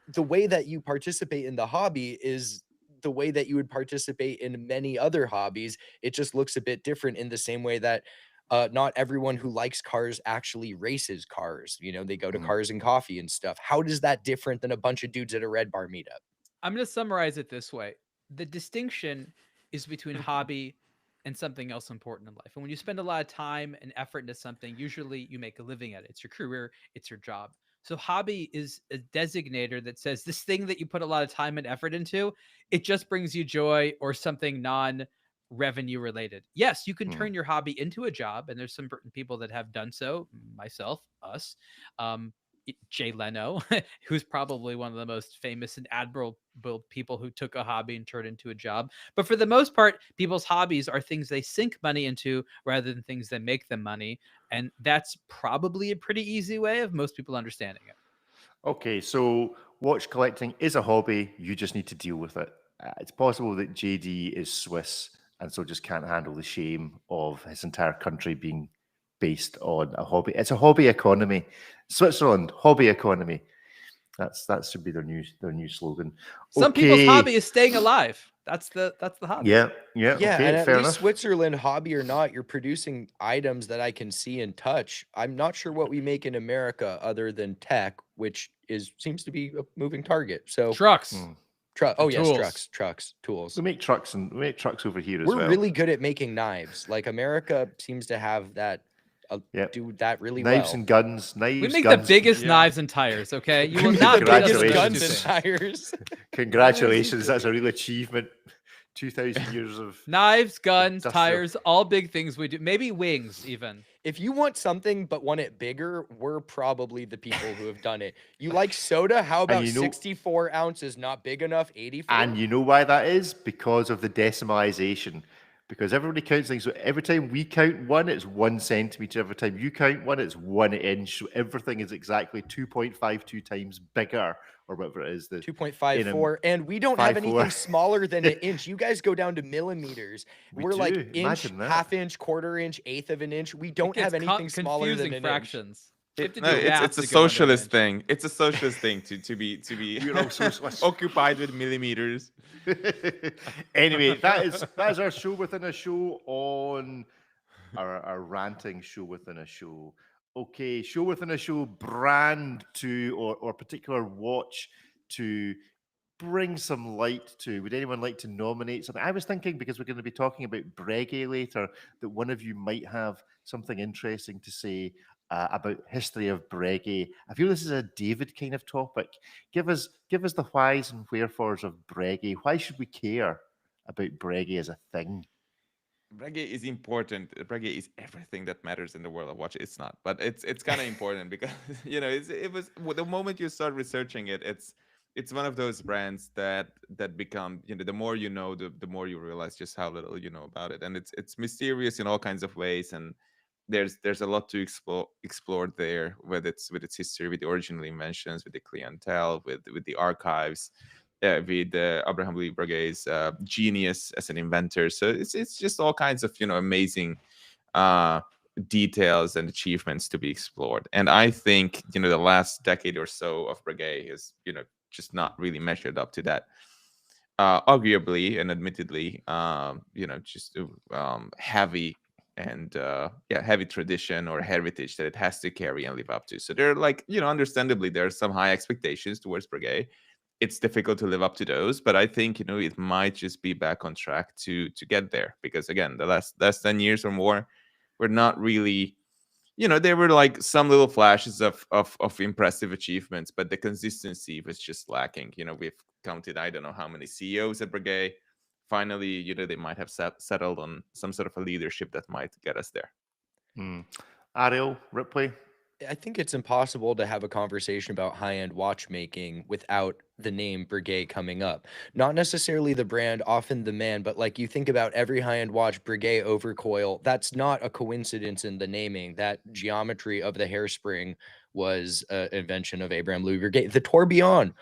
the way that you participate in the hobby is the way that you would participate in many other hobbies. It just looks a bit different in the same way that not everyone who likes cars actually races cars. You know, they go to Mhm. Cars and Coffee and stuff. How does that different than a bunch of dudes at a Red Bar meetup? I'm going to summarize it this way. The distinction is between hobby and something else important in life. And when you spend a lot of time and effort into something, usually you make a living at it. It's your career, it's your job. So hobby is a designator that says this thing that you put a lot of time and effort into, it just brings you joy or something non-revenue related. Yes, you can turn your hobby into a job, and there's some people that have done so, myself, us, Jay Leno, who's probably one of the most famous and admirable people who took a hobby and turned it into a job. But for the most part, people's hobbies are things they sink money into rather than things that make them money. And that's probably a pretty easy way of most people understanding it. Okay, so watch collecting is a hobby. You just need to deal with it. It's possible that JD is Swiss and so just can't handle the shame of his entire country being based on a hobby. It's a hobby economy. Switzerland, hobby economy. That should be their new slogan. Some people's hobby is staying alive. That's the hobby. Yeah, yeah, Yeah, okay, and at fair least enough. Switzerland, hobby or not, you're producing items that I can see and touch. I'm not sure what we make in America other than tech, which seems to be a moving target. So, Trucks, Hmm. oh yes, tools. trucks, tools. We make trucks over here as We're well. really good at making knives. Like America seems to have that, Yep. do that really Knives well. and guns, We knives, make the guns. biggest Yeah. knives and tires. Okay, you We will make not the beat us biggest in those guns two and things. tires. Congratulations, that's a real achievement. 2,000 years of Knives, guns, industrial. tires, all big things we do. Maybe wings, even. If you want something but want it bigger, we're probably the people who have done it. You like soda? How about you know- 64 ounces not big enough? 84? And you know why that is? Because of the decimalization. Because everybody counts things. So every time we count one, it's 1 centimeter. Every time you count one, it's 1 inch. So everything is exactly 2.52 times bigger, or whatever it is. 2.54, and we don't have 5.4. anything smaller than an inch. You guys go down to millimeters. We We're do. like inch, Imagine that. half inch, quarter inch, eighth of an inch. We don't It have gets anything smaller than confusing an inch. fractions. You have to No, do math it's a to go under an socialist inch. thing. It's a socialist thing to be We're all socialists. occupied with millimeters. Anyway, that is our show within a show on our ranting show within a show. Okay, show within a show, brand to or particular watch to bring some light to. Would anyone like to nominate something? I was thinking, because we're going to be talking about Breguet later, that one of you might have something interesting to say about history of Breguet. I feel this is a David kind of topic. Give us the whys and wherefores of Breguet. Why should we care about Breguet as a thing? Breguet is important. Breguet is everything that matters in the world of watch. It's not, but it's kind of important because it was the moment you start researching it. It's one of those brands that become, the more you know, the more you realize just how little you know about it, and it's mysterious in all kinds of ways, and there's a lot to explore there with its history, with the original inventions, with the clientele, with the archives, with Abraham Louis Breguet's genius as an inventor. So it's just all kinds of amazing details and achievements to be explored. And I think the last decade or so of Breguet is just not really measured up to that. Arguably and admittedly, just heavy and heavy tradition or heritage that it has to carry and live up to. So there are understandably there are some high expectations towards Breguet. It's difficult to live up to those, but I think it might just be back on track to get there, because again, the last 10 years or more, we're not really, there were like some little flashes of impressive achievements, but the consistency was just lacking. We've counted I don't know how many CEOs at Breguet. Finally, they might have settled on some sort of a leadership that might get us there. Ariel, Ripley. I think it's impossible to have a conversation about high-end watchmaking without the name Breguet coming up. Not necessarily the brand, often the man, but like you think about every high-end watch, Breguet overcoil, that's not a coincidence in the naming. That geometry of the hairspring was an invention of Abraham Louis Breguet. The tourbillon,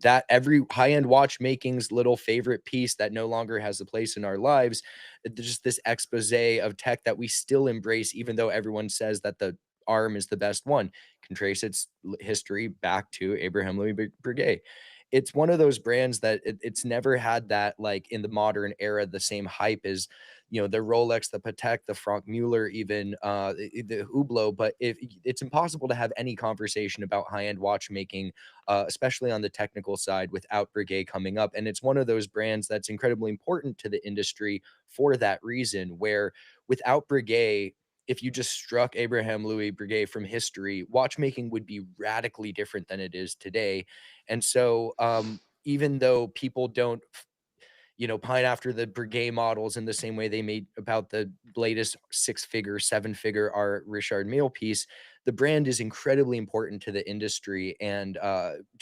that every high-end watchmaking's little favorite piece that no longer has a place in our lives, just this expose of tech that we still embrace, even though everyone says that the arm is the best one, can trace its history back to Abraham Louis Breguet. It's one of those brands that it's never had that, like in the modern era, the same hype as the Rolex, the Patek, the Franck Muller, even the Hublot. But it's impossible to have any conversation about high-end watchmaking, especially on the technical side, without Breguet coming up. And it's one of those brands that's incredibly important to the industry for that reason, where without Breguet, if you just struck Abraham Louis Breguet from history, watchmaking would be radically different than it is today. And so even though people don't, pine after the Breguet models in the same way they made about the latest 6-figure, 7-figure art Richard Mille piece, the brand is incredibly important to the industry. And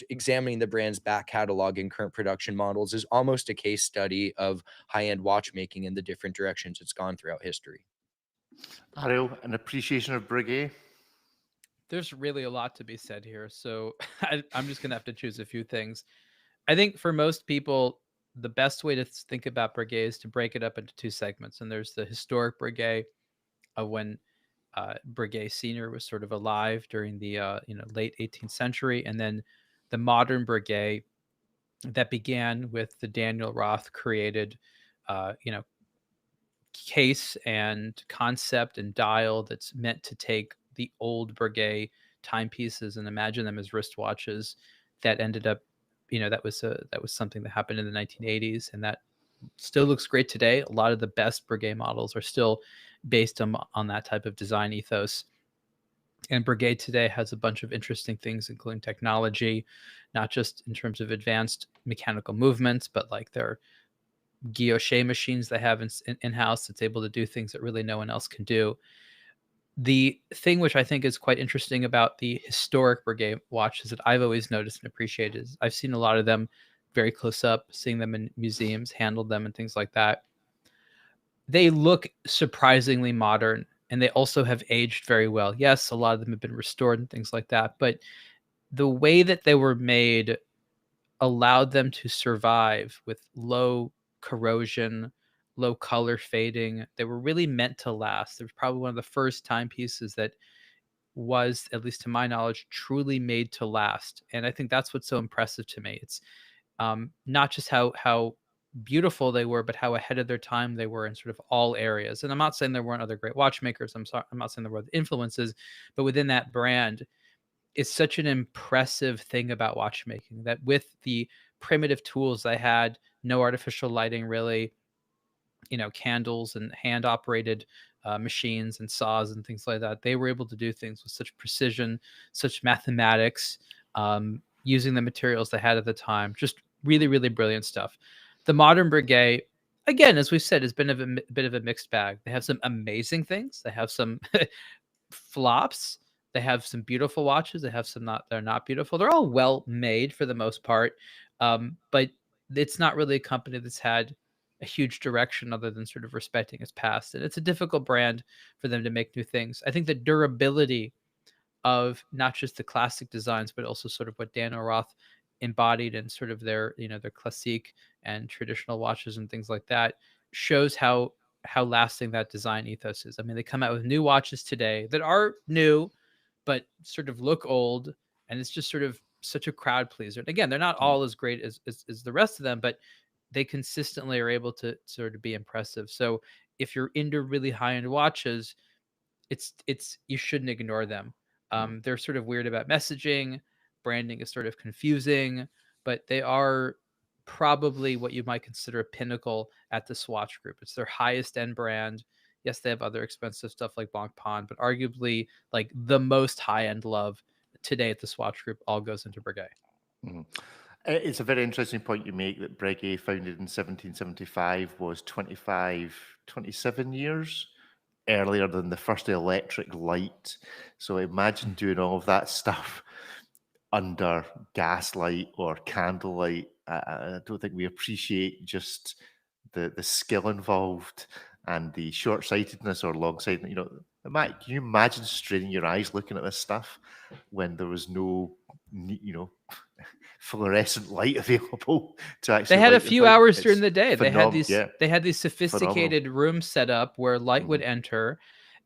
examining the brand's back catalog and current production models is almost a case study of high-end watchmaking and the different directions it's gone throughout history. Ariel, an appreciation of Breguet. There's really a lot to be said here. So I'm just going to have to choose a few things. I think for most people, the best way to think about Breguet is to break it up into two segments. And there's the historic Breguet of when Breguet Senior was sort of alive during the late 18th century, and then the modern Breguet that began with the Daniel Roth created, you know, case and concept and dial that's meant to take the old Breguet timepieces and imagine them as wristwatches. That ended up, you know, that was something that happened in the 1980s, and that still looks great today. A lot of the best Breguet models are still based on that type of design ethos. And Breguet today has a bunch of interesting things, including technology, not just in terms of advanced mechanical movements, but like their guilloche machines they have in-house that's able to do things that really no one else can do. The thing which I think is quite interesting about the historic Breguet watches that I've always noticed and appreciated is I've seen a lot of them very close up, seeing them in museums, handled them and things like that. They look surprisingly modern, and they also have aged very well. Yes, a lot of them have been restored and things like that, but the way that they were made allowed them to survive with low corrosion, low color fading. They were really meant to last. It was probably one of the first timepieces that was, at least to my knowledge, truly made to last. And I think that's what's so impressive to me. It's not just how beautiful they were, but how ahead of their time they were in sort of all areas. And I'm not saying there weren't other great watchmakers. I'm not saying there were influences, but within that brand, it's such an impressive thing about watchmaking that with the primitive tools they had, no artificial lighting really, you know, candles and hand operated machines and saws and things like that, they were able to do things with such precision, such mathematics, using the materials they had at the time. Just really, really brilliant stuff. The modern Breguet, again, as we've said, has been a bit of a mixed bag. They have some amazing things. They have some flops. They have some beautiful watches. They have some they're not beautiful. They're all well made for the most part. But it's not really a company that's had a huge direction other than sort of respecting its past. And it's a difficult brand for them to make new things. I think the durability of not just the classic designs, but also sort of what Daniel Roth embodied and sort of their, you know, their classique and traditional watches and things like that shows how lasting that design ethos is. I mean, they come out with new watches today that are new, but sort of look old, and it's just sort of such a crowd pleaser. And again, they're not all as great as the rest of them, but they consistently are able to sort of be impressive. So if you're into really high-end watches, it's you shouldn't ignore them. They're sort of weird about messaging. Branding is sort of confusing, but they are probably what you might consider a pinnacle at the Swatch Group. It's their highest end brand. Yes, they have other expensive stuff like Blancpain, but arguably like the most high end love today at the Swatch Group all goes into Breguet. Mhm. It's a very interesting point you make that Breguet, founded in 1775, was 27 years earlier than the first electric light. So imagine doing all of that stuff under gaslight or candlelight. I don't think we appreciate just the skill involved and the short-sightedness or long-sightedness. You know, Matt, can you imagine straining your eyes looking at this stuff when there was no, you know, fluorescent light available to actually They had a light the few thing? hours during It's the day. They had these yeah, they had these sophisticated rooms set up where light would enter,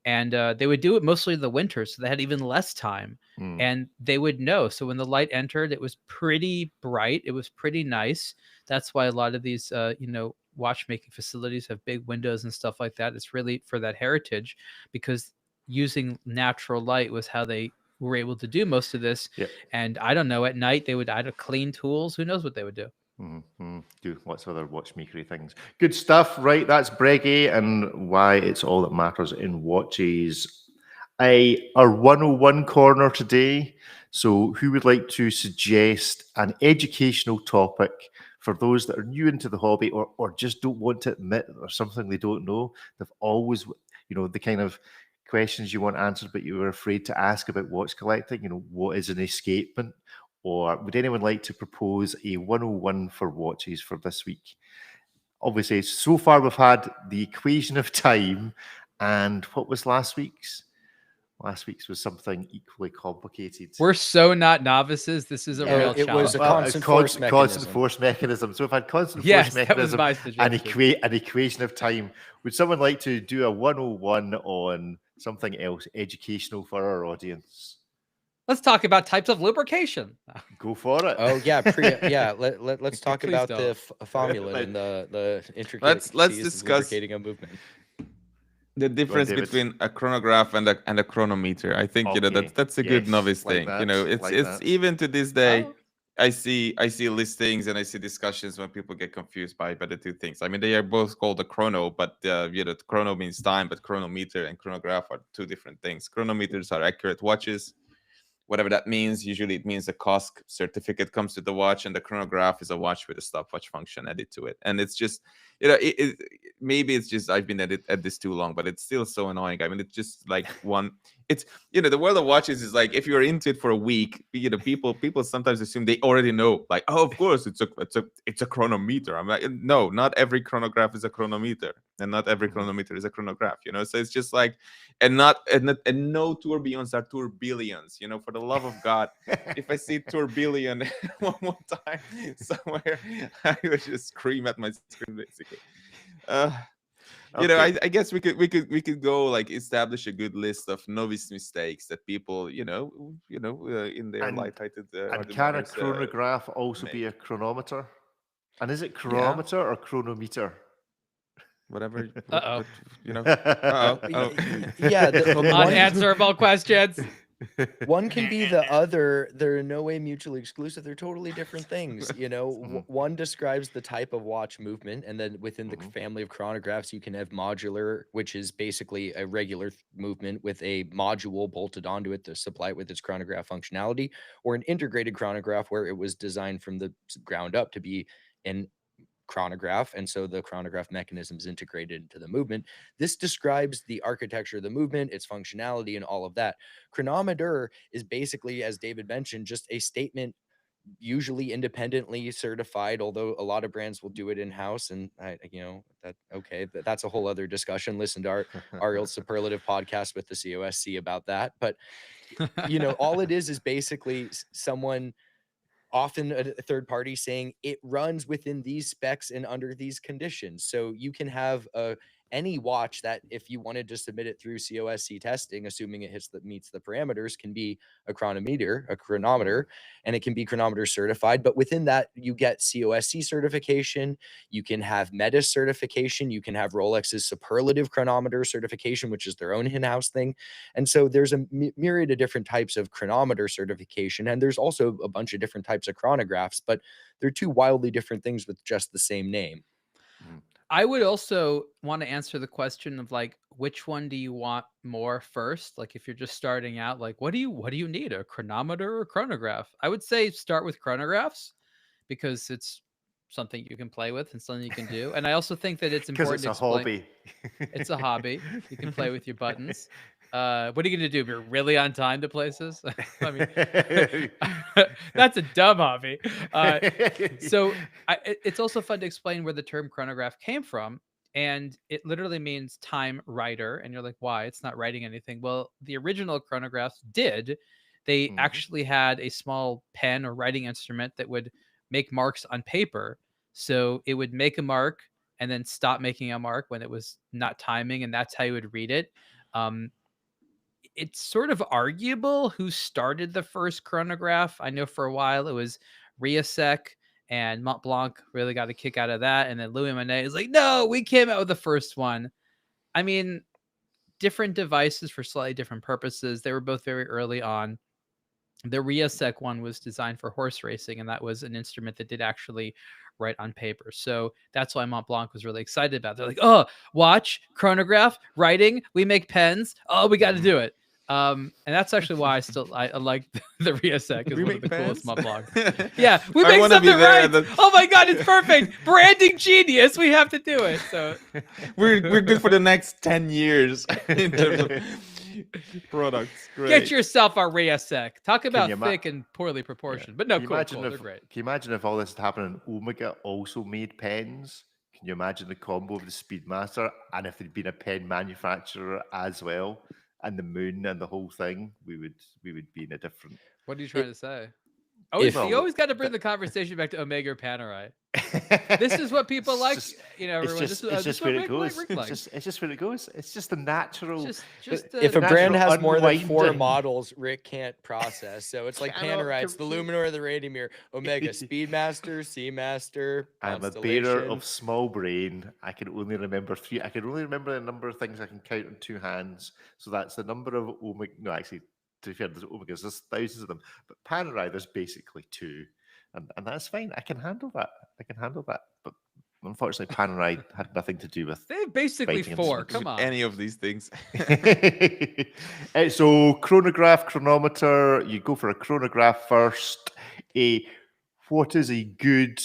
and they would do it mostly in the winter, so they had even less time. Mm. And they would know. So when the light entered, it was pretty bright. It was pretty nice. That's why a lot of these, you know, watchmaking facilities have big windows and stuff like that. It's really for that heritage, because using natural light was how they were able to do most of this. Yeah. And I don't know, at night they would either clean tools. Who knows what they would do? Do lots of other watchmakery things. Good stuff, right? That's Breguet and why it's all that matters in watches. Our 101 corner today. So, who would like to suggest an educational topic for those that are new into the hobby or just don't want to admit there's something they don't know? They've always, you know, the kind of questions you want answered, but you were afraid to ask about watch collecting. You know, what is an escapement? Or would anyone like to propose a 101 for watches for this week? Obviously, so far we've had the equation of time, and what was last week's? Last week's was something equally complicated. We're so not novices. This is a Yeah, real it challenge. was a constant force constant mechanism. force mechanism. So we've had constant Yes, force that was mechanism my and suggestion. an equation of time. Would someone like to do a 101 on something else educational for our audience? Let's talk about types of lubrication. Go for it. Oh yeah, let's talk Please about don't. the formula and the Let's intricacies of discuss lubricating a movement. the difference David. between a chronograph and a chronometer. I think Okay, that's a good yes, novice like thing. that, It's like it's that. even to this day. Oh. I see listings and I see discussions when people get confused by the two things. I mean, they are both called a chrono, but chrono means time, but chronometer and chronograph are two different things. Chronometers are accurate watches, whatever that means. Usually it means a COSC certificate comes with the watch, and the chronograph is a watch with a stopwatch function added to it. And it's just, maybe it's just I've been at this too long, but it's still so annoying. I mean, it's just like it's, the world of watches is like, if you're into it for a week, people sometimes assume they already know, like, oh, of course it's a chronometer. I'm like, no, not every chronograph is a chronometer, and not every chronometer is a chronograph, so it's just like, and no tourbillons are tourbillons, for the love of God. If I see tourbillon one more time somewhere, I would just scream at my screen, basically. Okay. I guess we could go, like, establish a good list of novice mistakes that people, in their And- light-heighted And can a chronograph also be a chronometer? And is it chronometer or chronometer? whatever. Uh-oh. Uh-oh. Yeah, the one, Unanswerable questions. one can be the other. They're in no way mutually exclusive. They're totally different things. Mhm. One describes the type of watch movement, and then within the Mhm. family of chronographs, you can have modular, which is basically a regular movement with a module bolted onto it to supply it with its chronograph functionality, or an integrated chronograph where it was designed from the ground up to be an chronograph, and so the chronograph mechanism is integrated into the movement. This describes the architecture of the movement, its functionality, and all of that. Chronometer is basically, as David mentioned, just a statement, usually independently certified, although a lot of brands will do it in-house, and that's a whole other discussion. Listen to Ariel's superlative podcast with the COSC about that. But all it is basically someone, often a third party, saying it runs within these specs and under these conditions. So you can have any watch that, if you wanted to submit it through COSC testing, assuming it meets the parameters, can be a chronometer, and it can be chronometer certified. But within that, you get COSC certification. You can have Metis certification. You can have Rolex's superlative chronometer certification, which is their own in-house thing. And so there's a myriad of different types of chronometer certification. And there's also a bunch of different types of chronographs, but they're two wildly different things with just the same name. I would also want to answer the question of, like, which one do you want more first? Like, if you're just starting out, like, what do you need, a chronometer or chronograph? I would say start with chronographs, because it's something you can play with and something you can do. And I also think that it's Because important it's to a explain. hobby. It's a hobby. You can play with your buttons. What are you going to do? Be really on time to places? I mean, that's a dumb hobby. So it's also fun to explain where the term chronograph came from. And it literally means time writer. And you're like, why? It's not writing anything. Well, the original chronographs did. They Mhm. actually had a small pen or writing instrument that would make marks on paper. So it would make a mark and then stop making a mark when it was not timing. And that's how you would read it. It's sort of arguable who started the first chronograph. I know for a while it was Riasec, and Mont Blanc really got a kick out of that. And then Louis Monet is like, no, we came out with the first one. I mean, different devices for slightly different purposes. They were both very early on. The Riasec one was designed for horse racing, and that was an instrument that did actually write on paper. So that's why Mont Blanc was really excited about it. They're like, oh, watch, chronograph, writing, we make pens. Oh, we got to do it. And that's actually why I like the Riasec is We one of make the coolest pens? Mont Blancs. Yeah, we I make wanna be something there right. at Oh my God, it's perfect. Branding genius. We have to do it. So We're good for the next 10 years in terms of products. Great. get yourself a Riasec. Talk about you thick and poorly proportioned, but no, Can you cool, imagine cool. if They're great. Can you imagine if all this had happened and Omega also made pens? Can you imagine the combo of the Speedmaster, and if there'd been a pen manufacturer as well, and the moon and the whole thing, we would be in a different. What are you trying to say? Always, If- you always got to bring the conversation back to Omega or Panerai. This is what people like, everyone. It's This just is where what it goes. Rick It's likes. just where it goes. It's just the natural. Just if a the brand natural has more than 4 unwinding. models, Rick can't process. So it's like Cannot Panerai, it's the compute. Luminor, the Radiomir, Omega, Speedmaster, Seamaster, I'm a bearer Constellation. of small brain. I can only remember 3. I can only remember the number of things I can count on 2 hands. So that's the number of Omega. No, actually, to be fair, there's Omegas. There's thousands of them. But Panerai, there's basically 2. And that's fine. I can handle that. But unfortunately, Panerai had nothing to do with They have basically fighting 4. instruments. Come on. Any of these things. So chronograph, chronometer, you go for a chronograph first. What is a good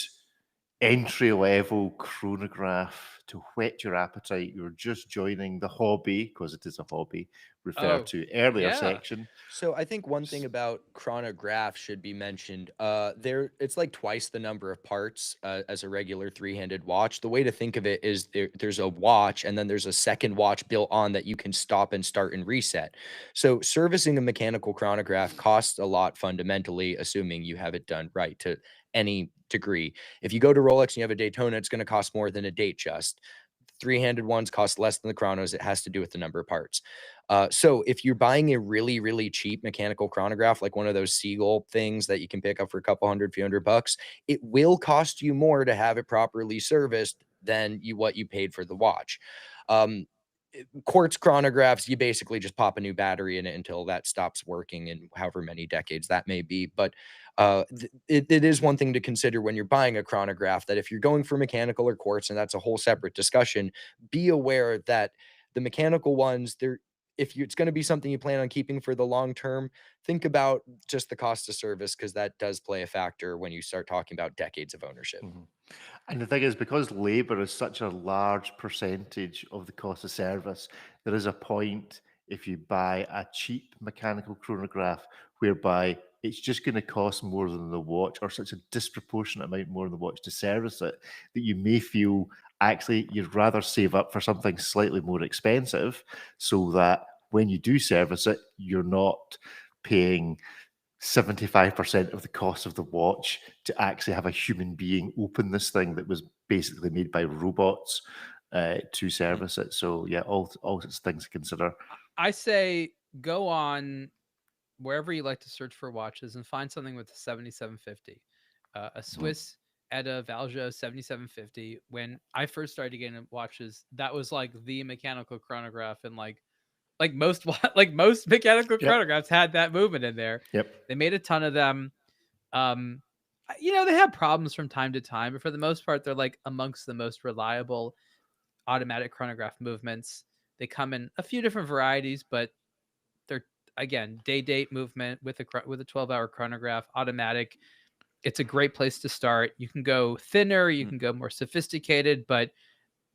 entry level chronograph to whet your appetite? You're just joining the hobby, because it is a hobby, refer Oh, to earlier yeah. section. So I think one thing about chronograph should be mentioned. It's like twice the number of parts as a regular 3-handed watch. The way to think of it is there's a watch and then there's a second watch built on that you can stop and start and reset. So servicing a mechanical chronograph costs a lot fundamentally, assuming you have it done right to any degree. If you go to Rolex and you have a Daytona, it's going to cost more than a Datejust. 3-handed ones cost less than the chronos. It has to do with the number of parts. So if you're buying a really, really cheap mechanical chronograph, like one of those Seagull things that you can pick up for a couple few hundred bucks, it will cost you more to have it properly serviced than what you paid for the watch. Quartz chronographs, you basically just pop a new battery in it until that stops working in however many decades that may be. But it is one thing to consider when you're buying a chronograph, that if you're going for mechanical or quartz, and that's a whole separate discussion, be aware that the mechanical ones, it's going to be something you plan on keeping for the long term, think about just the cost of service, because that does play a factor when you start talking about decades of ownership. Mhm. And the thing is, because labor is such a large percentage of the cost of service, there is a point if you buy a cheap mechanical chronograph whereby it's just going to cost more than the watch, or such a disproportionate amount more than the watch to service it, that you may feel actually you'd rather save up for something slightly more expensive, so that when you do service it, you're not paying 75% of the cost of the watch to actually have a human being open this thing that was basically made by robots to service it. So yeah, all sorts of things to consider. I say go on wherever you like to search for watches and find something with a 7750, a Swiss Edda Valjo 7750. When I first started getting watches, that was like the mechanical chronograph, and like most mechanical chronographs had that movement in there. Yep. They made a ton of them. They have problems from time to time, but for the most part, they're like amongst the most reliable automatic chronograph movements. They come in a few different varieties, but they're, again, date movement with a 12-hour chronograph, automatic. It's a great place to start. You can go thinner, you can go more sophisticated, but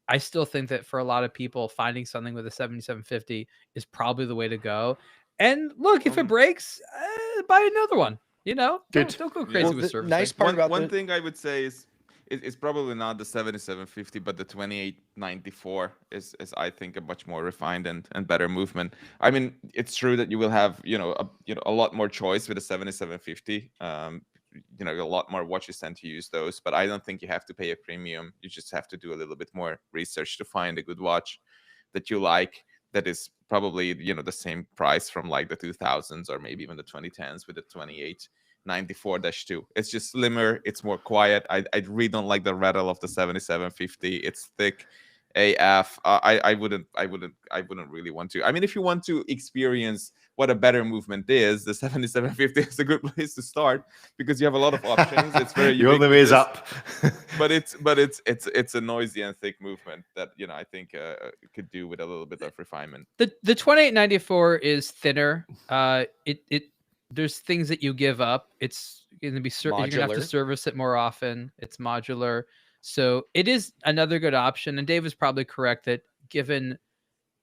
I still think that for a lot of people, finding something with a 7750 is probably the way to go. And look, if it breaks, buy another one. Good. Don't go crazy Well, with the servicing. nice part about one thing I would say is it's probably not the 7750, but the 2894 is I think a much more refined and better movement. I mean, it's true that you will have a lot more choice with the 7750. A lot more watches tend to use those, but I don't think you have to pay a premium. You just have to do a little bit more research to find a good watch that you like, that is probably the same price from like the 2000s or maybe even the 2010s with the 2894-2. It's just slimmer, it's more quiet. I really don't like the rattle of the 7750. It's thick AF. I wouldn't really want to. I mean, if you want to experience what a better movement is, the 7750 is a good place to start, because you have a lot of options. It's very The only way is up. but it's a noisy and thick movement that I think could do with a little bit of refinement. The 2894 is thinner. There's things that you give up. It's going to be you're going to have to Modular. service it more often. It's modular. So it is another good option. And Dave is probably correct that given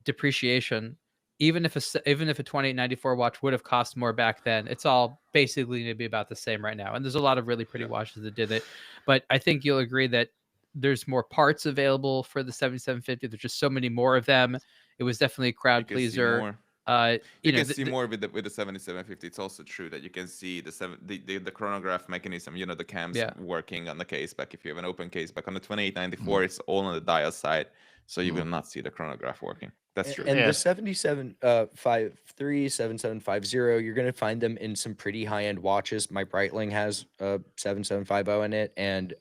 depreciation, even if a 2894 watch would have cost more back then, it's all basically going to be about the same right now. And there's a lot of really pretty watches that did it. But I think you'll agree that there's more parts available for the 7750. There's just so many more of them. It was definitely a crowd You can see pleaser. more. You You know, can see more with the 7750. It's also true that you can see the chronograph mechanism, the cams Yeah. working on the case back. If you have an open case back on the 2894, it's all on the dial side, so you will not see the chronograph working. That's true. And Yeah. the 7750, you're going to find them in some pretty high-end watches. My Breitling has a 7750 in it, and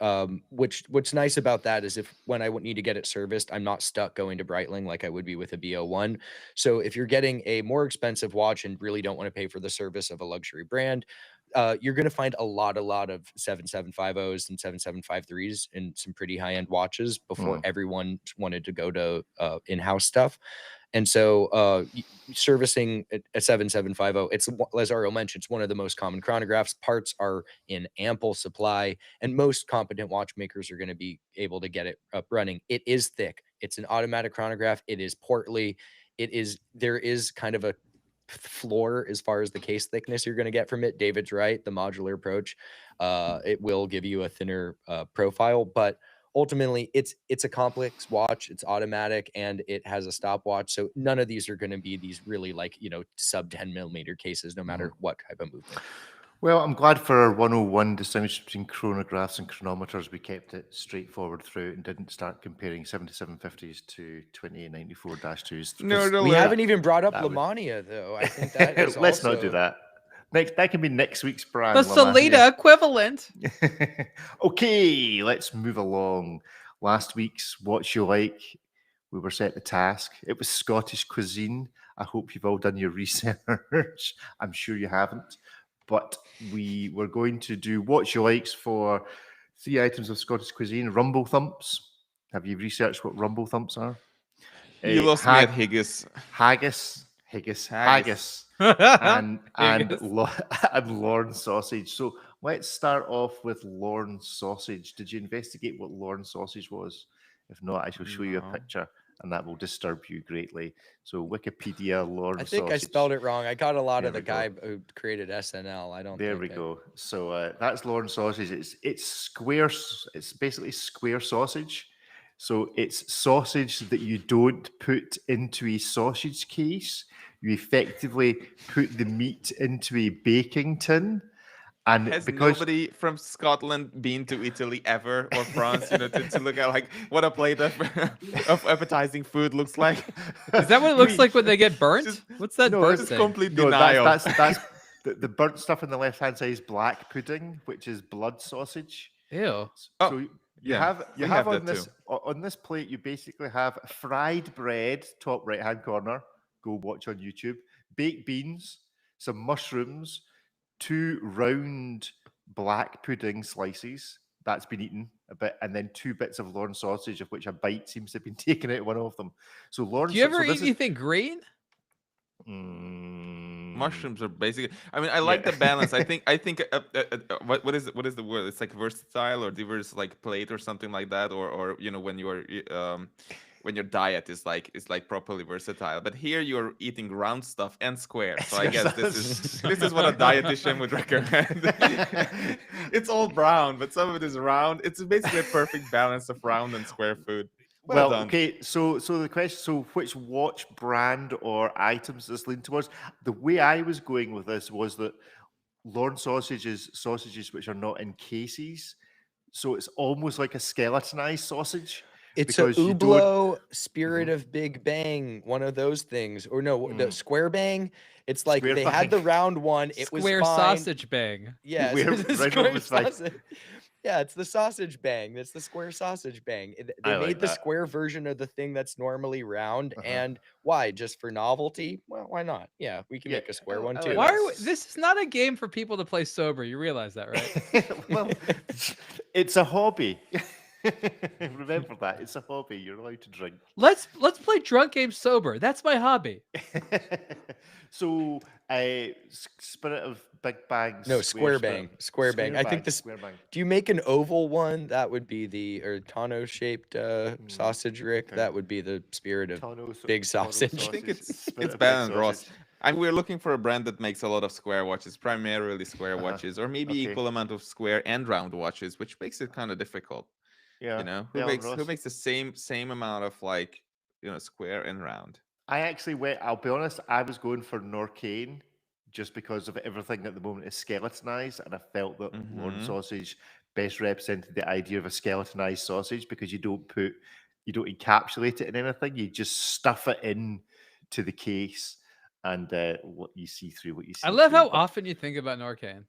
what's nice about that is when I would need to get it serviced, I'm not stuck going to Breitling like I would be with a BO1. So if you're getting a more expensive watch and really don't want to pay for the service of a luxury brand, you're going to find a lot of 7750s and 7753s in some pretty high-end watches before everyone wanted to go to in-house stuff. And so servicing a 7750, it's, as Ariel mentioned, it's one of the most common chronographs. Parts are in ample supply, and most competent watchmakers are going to be able to get it up running. It is thick. It's an automatic chronograph. It is portly. There is kind of a floor as far as the case thickness you're going to get from it. David's right. The modular approach, it will give you a thinner profile, but ultimately it's a complex watch. It's automatic and it has a stopwatch. So none of these are going to be these really sub 10 millimeter cases, no matter what type of movement. Well, I'm glad for our 101 distinction between chronographs and chronometers. We kept it straightforward through and didn't start comparing 7750s to 2894-2s. No, We haven't even brought up that would- Lamania, though. I think that is Let's not do also- that. That can be next week's brand. the Lamania. Salida equivalent. Okay, let's move along. Last week's What You Like, we were set the task. It was Scottish cuisine. I hope you've all done your research. I'm sure you haven't. But we were going to do What You Likes for 3 items of Scottish cuisine. Rumble Thumps. Have you researched what Rumble Thumps are? You lost me at Haggis. Haggis. and Haggis. Lorne sausage. So let's start off with Lorne sausage. Did you investigate what Lorne sausage was? If not, I shall show you a No. picture, and that will disturb you greatly. So Wikipedia Lorne I sausage. think I spelled it wrong. I got a lot There of the we go. guy who created SNL. I don't. There think we I- go. So that's Lorne sausage. It's square. It's basically square sausage. So it's sausage that you don't put into a sausage case. You effectively put the meat into a baking tin. And Has because nobody from Scotland been to Italy ever or France, to look at what a plate of appetizing food looks like? Is that what it looks like when they get burnt? Just- What's that No, burnt it's thing? complete no, denial. that's the burnt stuff on the left hand side is black pudding, which is blood sausage. Ew. Oh, So you yeah, have we have on that this too. on this plate, you basically have fried bread, top right hand corner. Go watch on YouTube. Baked beans, some mushrooms, 2 round black pudding slices. That's been eaten a bit, and then 2 bits of Lorne sausage, of which a bite seems to have been taken out of one of them. So Lorne. Do you ever so eat this is- anything green? Mushrooms are basically. I mean, I like the balance. I think. What is the word? It's like versatile or diverse, like plate or something like that, or when your diet is like properly versatile. But here you're eating round stuff and square. So I guess this is what a dietitian would recommend. It's all brown, but some of it is round. It's basically a perfect balance of round and square food. Well, done. okay. So the question. So which watch brand or items does this lean towards? The way I was going with this was that Lorne sausages which are not in cases, so it's almost like a skeletonized sausage. It's a because you don't- Hublot Spirit of Big Bang, one of those things. Or no, the Square Bang. It's like Square they had the Bang. round one. It was Square fine. sausage bang. Yeah, Square- it's the right square one was fine. sausage. Yeah, it's the sausage bang. That's the square sausage bang. They I like made the that. square version of the thing that's normally round. Uh-huh. And why? Just for novelty? Well, why not? Yeah, we can Yeah, make a square I one like too. that. Why are we, this is not a game for people to play sober. You realize that, right? Well, it's a hobby. Remember that it's a hobby. You're allowed to drink. Let's play drunk games sober. That's my hobby. So, Spirit of Big Bang. No, Square Bang. Square Bang. I think this. Square Bang. Do you make an oval one? That would be the Tano shaped sausage, Rick. okay. That would be the spirit of. Tano big Tano sausage. I think it's Spirit it's of Big Bell and Ross. Sausage. And we're looking for a brand that makes a lot of square watches, primarily square Uh-huh. watches, or maybe Okay. equal amount of square and round watches, which makes it kind of difficult. Yeah. Who Bell and makes Ross. the same amount of square and round? I actually went. I'll be honest. I was going for Norcane just because of everything at the moment is skeletonized, and I felt that Lorne Mhm. sausage best represented the idea of a skeletonized sausage because you don't encapsulate it in anything. You just stuff it in to the case, and what you see through what you I see love through. how often you think about Norcane.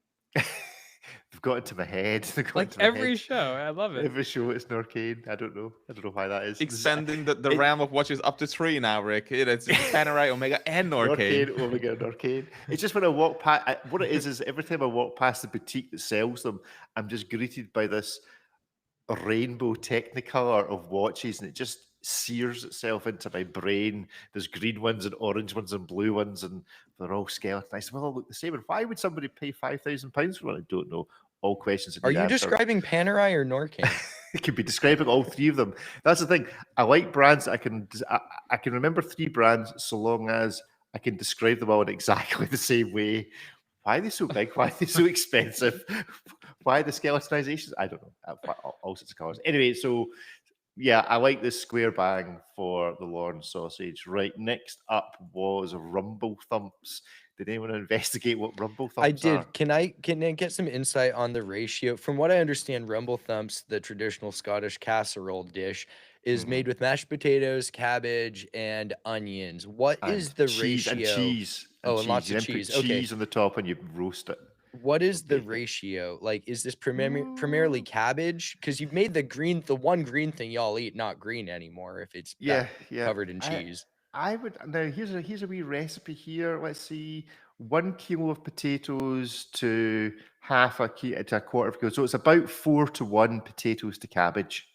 They've got into my head. They've got Like into my head. every show. I love it. Every show it's Norcane. I don't know. I don't know why that is. Expanding the It- realm of watches up to 3 now, Rick. It's Panerai, Omega, and Norcane, Norcane. Omega, Norcane. It's just when I walk past, what it is every time I walk past the boutique that sells them, I'm just greeted by this rainbow technicolor of watches, and it just sears itself into my brain. There's green ones and orange ones and blue ones, and they're all skeletonized. Well, all look the same. And why would somebody pay £5,000 for one? I don't know. All questions that Are need you answers. describing Panerai or Norcane? It could be describing all three of them. That's the thing. I like brands that I can remember three brands so long as I can describe them all in exactly the same way. Why are they so big? Why are they so expensive? Why the skeletonizations? I don't know. All sorts of colors. Anyway, so yeah, I like this square bang for the Lorne sausage. Right, next up was Rumble Thumps. Did anyone investigate what Rumble Thumps I did. are? Can I get some insight on the ratio? From what I understand, Rumble Thumps, the traditional Scottish casserole dish, is made with mashed potatoes, cabbage, and onions. What is And the cheese ratio? and cheese and Oh, and cheese. lots You of then cheese. put Okay. cheese on the top and you roast it. What is the bake it. ratio? Like, is this primarily cabbage? Because you've made the one green thing y'all eat not green anymore if it's Yeah, yeah. covered in cheese. I would now here's a wee recipe here. Let's see, 1 kilo of potatoes to half a kilo to a quarter of a kilo. So it's about 4-to-1 potatoes to cabbage.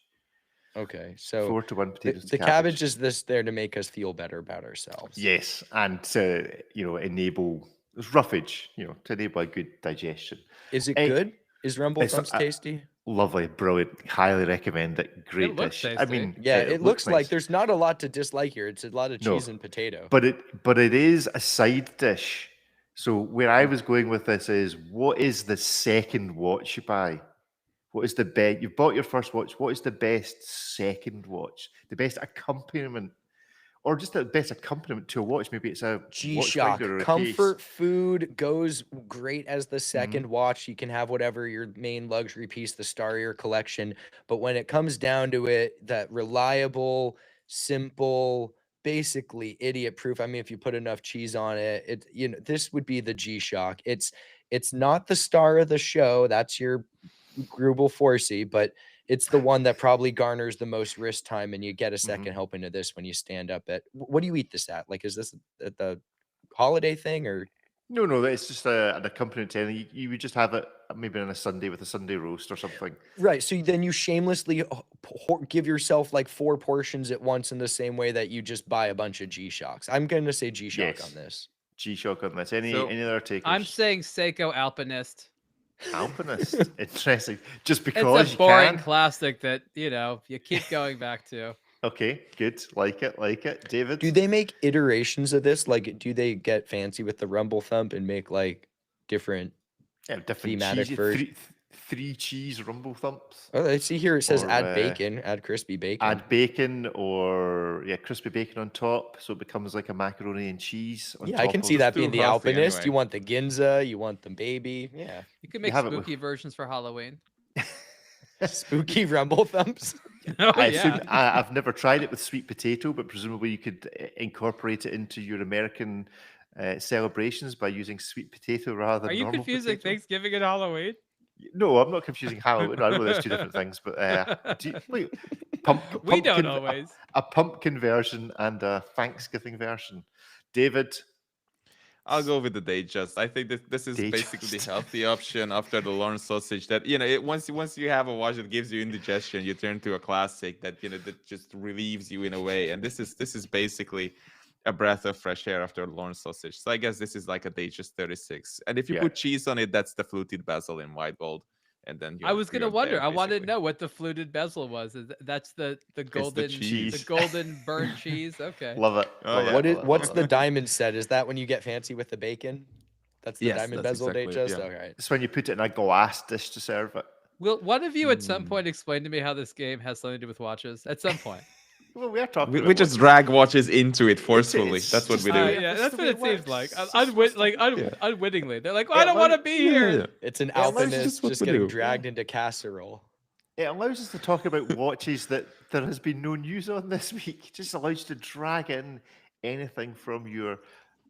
Okay, so 4-to-1 the, potatoes to the cabbage is this there to make us feel better about ourselves. Yes, and to enable it's roughage, to enable a good digestion. Is it Eh, good? Is Rumble it's Thumps a- tasty? Lovely, brilliant, highly recommend it. Great looks dish. I tasty. mean, Yeah, it looks like nice. there's not a lot to dislike here. It's a lot of No. cheese and potato. But it is a side dish. So where I was going with this is, what is the second watch you buy? What is the best? You've bought your first watch. What is the best second watch? The best accompaniment, or just the best accompaniment to a watch? Maybe it's a G-Shock watchfinder or a comfort case. food goes great as the second watch. You can have whatever your main luxury piece, the star of your collection. But when it comes down to it, that reliable, simple, basically idiot proof. I mean, if you put enough cheese on it, this would be the G-Shock. It's not the star of the show. That's your Grubel Forsey, but it's the one that probably garners the most wrist time, and you get a second helping of this when you stand up at. What do you eat this at? Like, is this at the holiday thing or? No, it's just an accompaniment to anything. You would just have it maybe on a Sunday with a Sunday roast or something. Right. So then you shamelessly give yourself like 4 portions at once in the same way that you just buy a bunch of G-Shocks. I'm going to say G-Shock on this. G-Shock on this. Any other takers? I'm saying Seiko Alpinist. Alpinist. Interesting. Just It's because a boring you can. classic that you keep going back to. Okay, good. Like it. David? Do they make iterations of this? Like, do they get fancy with the Rumble Thump and make like different different thematic cheese, versions? three cheese Rumble Thumps. Oh, I see here it says Or, add bacon, add crispy bacon. Add bacon or crispy bacon on top, so it becomes like a macaroni and cheese. On Yeah, top I can of see it. that too being the healthy Alpinist. anyway. You want the Ginza, you want the baby. Yeah. You can make have it with- spooky versions for Halloween. Spooky Rumble Thumps. Oh, I yeah. assume I've never tried it with sweet potato, but presumably you could incorporate it into your American celebrations by using sweet potato rather than Are you normal confusing potato. Thanksgiving and Halloween? No, I'm not confusing Halloween. I know there's two different things, but We don't always. A pumpkin version and a Thanksgiving version. David, I'll go with the Datejust. I think this is basically the healthy option after the Lorne sausage. That once you have a watch that gives you indigestion, you turn to a classic that that just relieves you in a way. And this is basically a breath of fresh air after Lorne sausage. So I guess this is like a Datejust 36. And if you put cheese on it, that's the fluted bezel in white gold. And then I was gonna wonder. I wanted to basically. know what the fluted bezel was. That's the golden cheese. the golden burnt cheese. Okay. love it. Oh, love yeah. it, What is love it, what's love the it. diamond set? Is that when you get fancy with the bacon? That's the Yes, diamond that's bezel exactly date it, just? yeah. All right. It's when you put it in a glass dish to serve it. Will one of you at some point explain to me how this game has something to do with watches? At some point. Well, we are talking. We about just watches. drag watches into it forcefully. it's That's what just we the do. way- Yeah, It's that's the what way it it seems like. works. It's just Unwittingly, they're like, It I don't want to allows- be here. It's an Yeah, that's just alchemist what just we getting do. dragged into casserole. It allows us to talk about watches that there has been no news on this week. It just allows you to drag in anything from your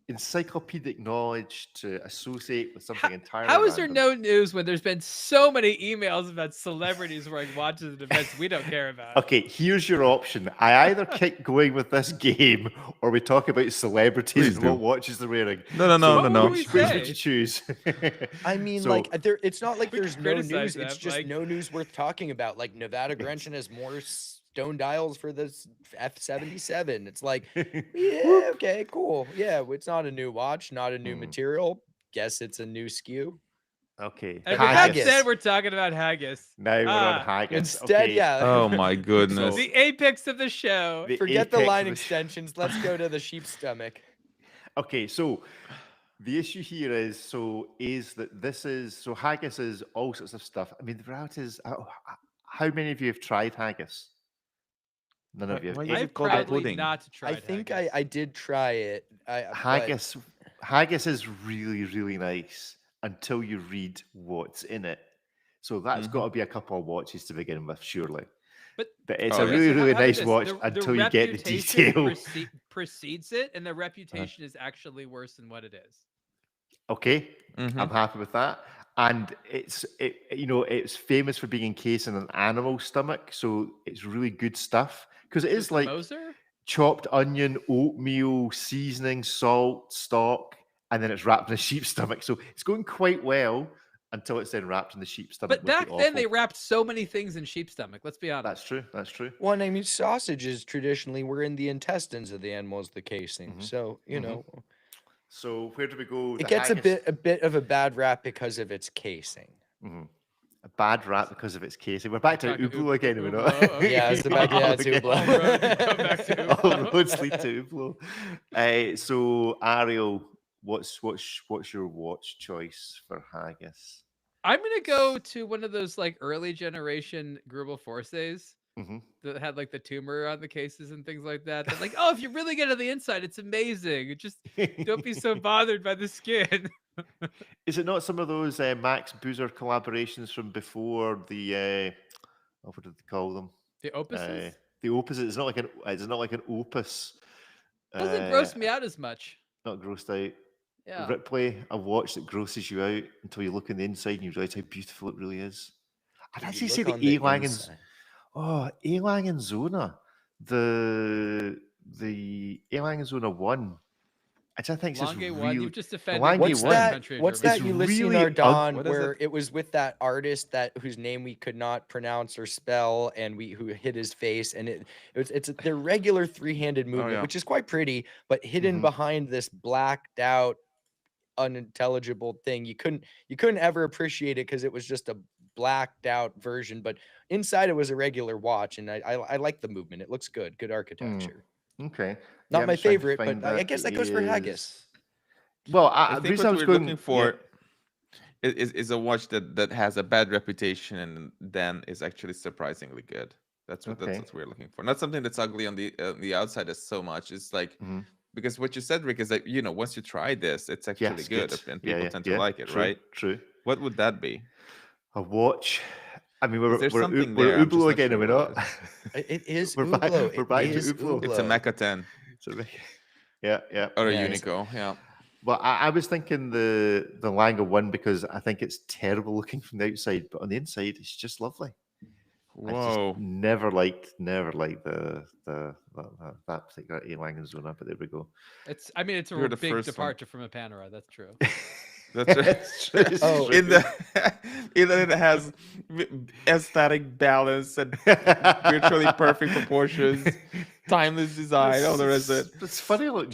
encyclopedic knowledge to associate with something entirely How is there random. no news when there's been so many emails about celebrities wearing watches at events we don't care about? Okay, here's your option. I either keep going with this game or we talk about celebrities Please and do. what watches they're wearing. No, What would we Which would say? you choose? I mean, So- like, it's not like We there's could no criticize news. them, It's just like- no news worth talking about. Like, Nevada Grenchen has more stone dials for the F77. It's like, yeah, okay, cool. Yeah, it's not a new watch, not a new material. Guess it's a new SKU. Okay. And Haggis. instead, we're talking about Haggis. Now we're on Ah, Haggis. Instead, Okay. yeah. Oh my goodness. The apex of the show. The Forget the apex line of the sh- extensions. Let's go to the sheep stomach. Okay, so the issue here is that this is haggis is all sorts of stuff. I mean, the reality is, how many of you have tried haggis? None of you. Why have. is I've it called a proudly pudding? not tried I think Haggis. I did try it. Haggis is really, really nice until you read what's in it. So that's got to be a couple of watches to begin with, surely. But It's Oh, a yeah. really, So really how about nice this? watch The until you get the reputation detail. precedes it, and the reputation is actually worse than what it is. Okay, Mhm. I'm happy with that. And it's famous for being encased in an animal stomach, so it's really good stuff because it is like Moser? chopped onion, oatmeal, seasoning, salt, stock, and then it's wrapped in a sheep's stomach. So it's going quite well until it's then wrapped in the sheep's stomach. But which back would be then, they awful. wrapped so many things in sheep's stomach. Let's be honest. That's true. That's true. Well, I mean, sausages traditionally were in the intestines of the animals, the casing. So you know, So where do we go? it The gets haggis- a bit of a bad rap because of its casing. a bad rap because of its casing. We're back to Back to Hublot again, we're not? Hublot, okay. Yeah, it's the back. Yeah, it's Again. Hublot. All roads come back to All Hublot. roads lead to Hublot. So Ariel, what's your watch choice for haggis? I'm gonna go to one of those like early generation Grubel Forces Mhm. that had like the tumor on the cases and things like that. That like, oh, if you really get to the inside, it's amazing. It just don't be so bothered by the skin. Is it not some of those Max Boozer collaborations from before the what did they call them? The opuses The opus. It's not like an opus. doesn't gross me out as much. Not grossed out. Yeah. Ripley, a watch that grosses you out until you look on the inside and you realize how beautiful it really is. I'd You actually look say the on the Elang and inside. Elang and Zona, the Elang and Zona 1, which I think is just Lange one. really. You've just offended Lange the What's one. that? country of What's Germany. that It's Ulysses really Nardon What is where it? it was with that artist whose name we could not pronounce or spell, and who hit his face, and it's their regular three-handed movement, yeah. which is quite pretty, but hidden Mhm. behind this blacked out, unintelligible thing. You couldn't ever appreciate it because it was just a blacked out version, but inside it was a regular watch, and I like the movement. It looks good architecture. Okay. Not I'm my just trying to favorite, but find I guess that goes for Haggis. Well, I the think reason what I was we're going looking for is a watch that has a bad reputation and then is actually surprisingly good. That's what Okay. we're looking for. Not something that's ugly on the outside as so much. It's like because what you said, Rick, is that once you try this, it's actually Yes, good, good. and Yeah, people yeah, tend yeah, to like it, true, right? True. What would that be? A watch. I mean, we're there something we're there? I'm just Hublot not again, sure are we what not? it It is We're back- Hublot. we're It back to is Hublot. It's a Hublot. Mecha 10 Yeah. or a Yeah, it's- Unico. Yeah. Well, I was thinking the Lange 1 because I think it's terrible looking from the outside, but on the inside, it's just lovely. I Whoa. just never liked the that particular Elang and Zona, but there we go. It's a You're the big first one. departure from a Panera. That's true. That's right. It's true, it's Oh. true. It has aesthetic balance and virtually perfect proportions, timeless design, all the rest of it. It's funny, look.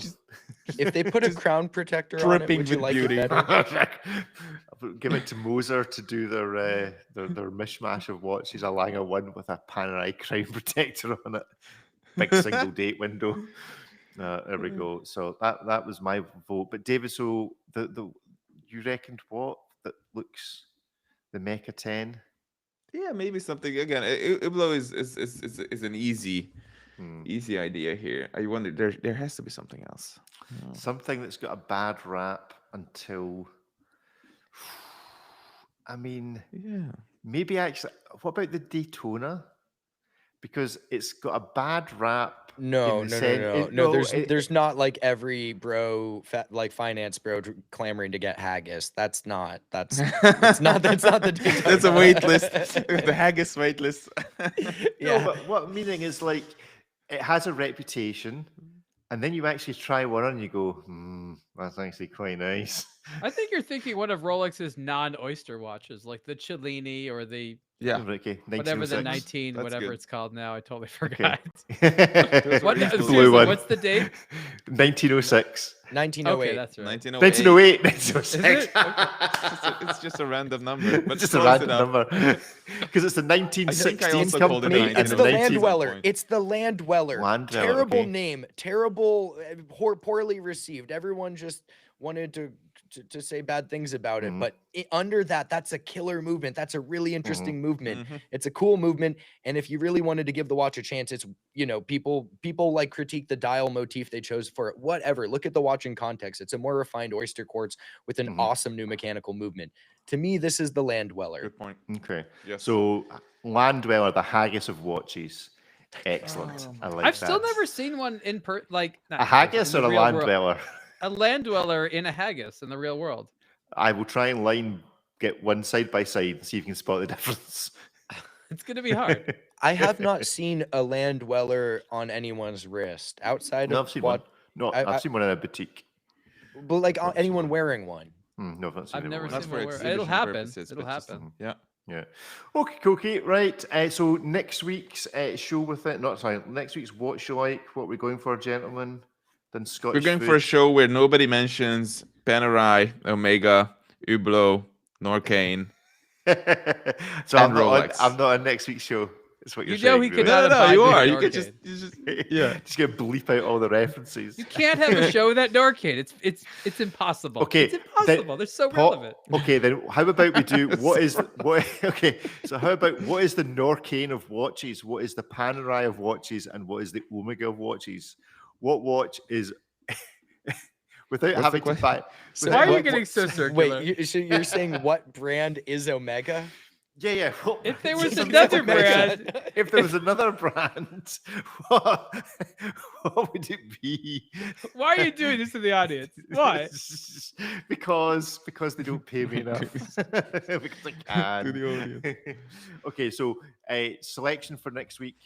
If they put a Just crown protector on it, dripping would you with like beauty. it better? Give it to Moser to do their mishmash of watches. A Lange 1 with a Panerai crown protector on it. Big single date window. There we go. So that was my vote. But David, so the you reckoned what that looks the Mecha 10? Yeah, maybe something again. Hublot is an easy easy idea here. I wonder there has to be something else. Something that's got a bad rap until. I mean, Yeah. maybe actually. What about the Daytona? Because it's got a bad rap. No, in the no, no, sen- no, it- no. it- There's not like every bro, like finance bro, clamoring to get Haggis. That's not that's not the Daytona. That's a wait list. The Haggis wait list. Yeah. No, but what I'm meaning is like it has a reputation, and then you actually try one on and you go, that's actually quite nice. I think you're thinking one of Rolex's non-oyster watches, like the Cellini or the Yeah. Okay, whatever the 1906. 19, That's whatever good. it's called now. I totally Okay. forgot. Those What? are reasonable. The blue Seriously, one. what's the date? 1906. 1908. Okay, that's right. 1908. 1908. 1906. It's just a random number, but Just a close random enough. number. Because it's the I 1916 also called it company and It's the the 1908. land 19... dweller. point. It's the land dweller. Land dweller, Terrible okay. name. Terrible. Poorly received. Everyone just wanted to say bad things about it. Mhm. But under that, that's a killer movement. That's a really interesting movement. Mhm. It's a cool movement. And if you really wanted to give the watch a chance, it's, people like critique the dial motif they chose for it. Whatever. Look at the watch in context. It's a more refined oyster quartz with an Mhm. awesome new mechanical movement. To me, this is the land dweller. Good point. Okay. Yes. So, Land Dweller, the Haggis of watches. Excellent. I like I've that. still never seen one in not A in Haggis person, or in a the real Land world. Dweller? A land dweller in a haggis in the real world. I will try and get one side by side and see if you can spot the difference. It's going to be hard. I have not seen a land dweller on anyone's wrist outside No, of I've seen what, one. No, I- I've seen one in a boutique. but like I've seen anyone one. wearing one. No, I've not seen I've never one. Not seen for one where- exhibition it'll happen. purposes, It'll but just- happen. Yeah. Yeah. Okay. Right. So next week's show with it. Next week's What You Like. What we're going for, gentlemen? Then Scottish We're going food. for a show where nobody mentions Panerai, Omega, Hublot, Norcane. So and Rolex. I'm not on next week's show. Is what you're You know saying. he really. could not No, abide you with are. You Norcane. could just yeah. Just gonna bleep out all the references. You can't have a show without Norcane. It's impossible. Okay, It's impossible. They're so relevant. Okay, then how about we do what is what? Okay, so how about what is the Norcane of watches? What is the Panerai of watches? And what is the Omega of watches? What watch is without What's the having to question? buy? So Why are you what- getting so circular? Wait, so you're saying what brand is Omega? Yeah. If there was Just another imagine brand, if there was another brand, what would it be? why are you doing this to the audience? Why? because they don't pay me enough. Because I can. To the audience. Okay, so selection for next week.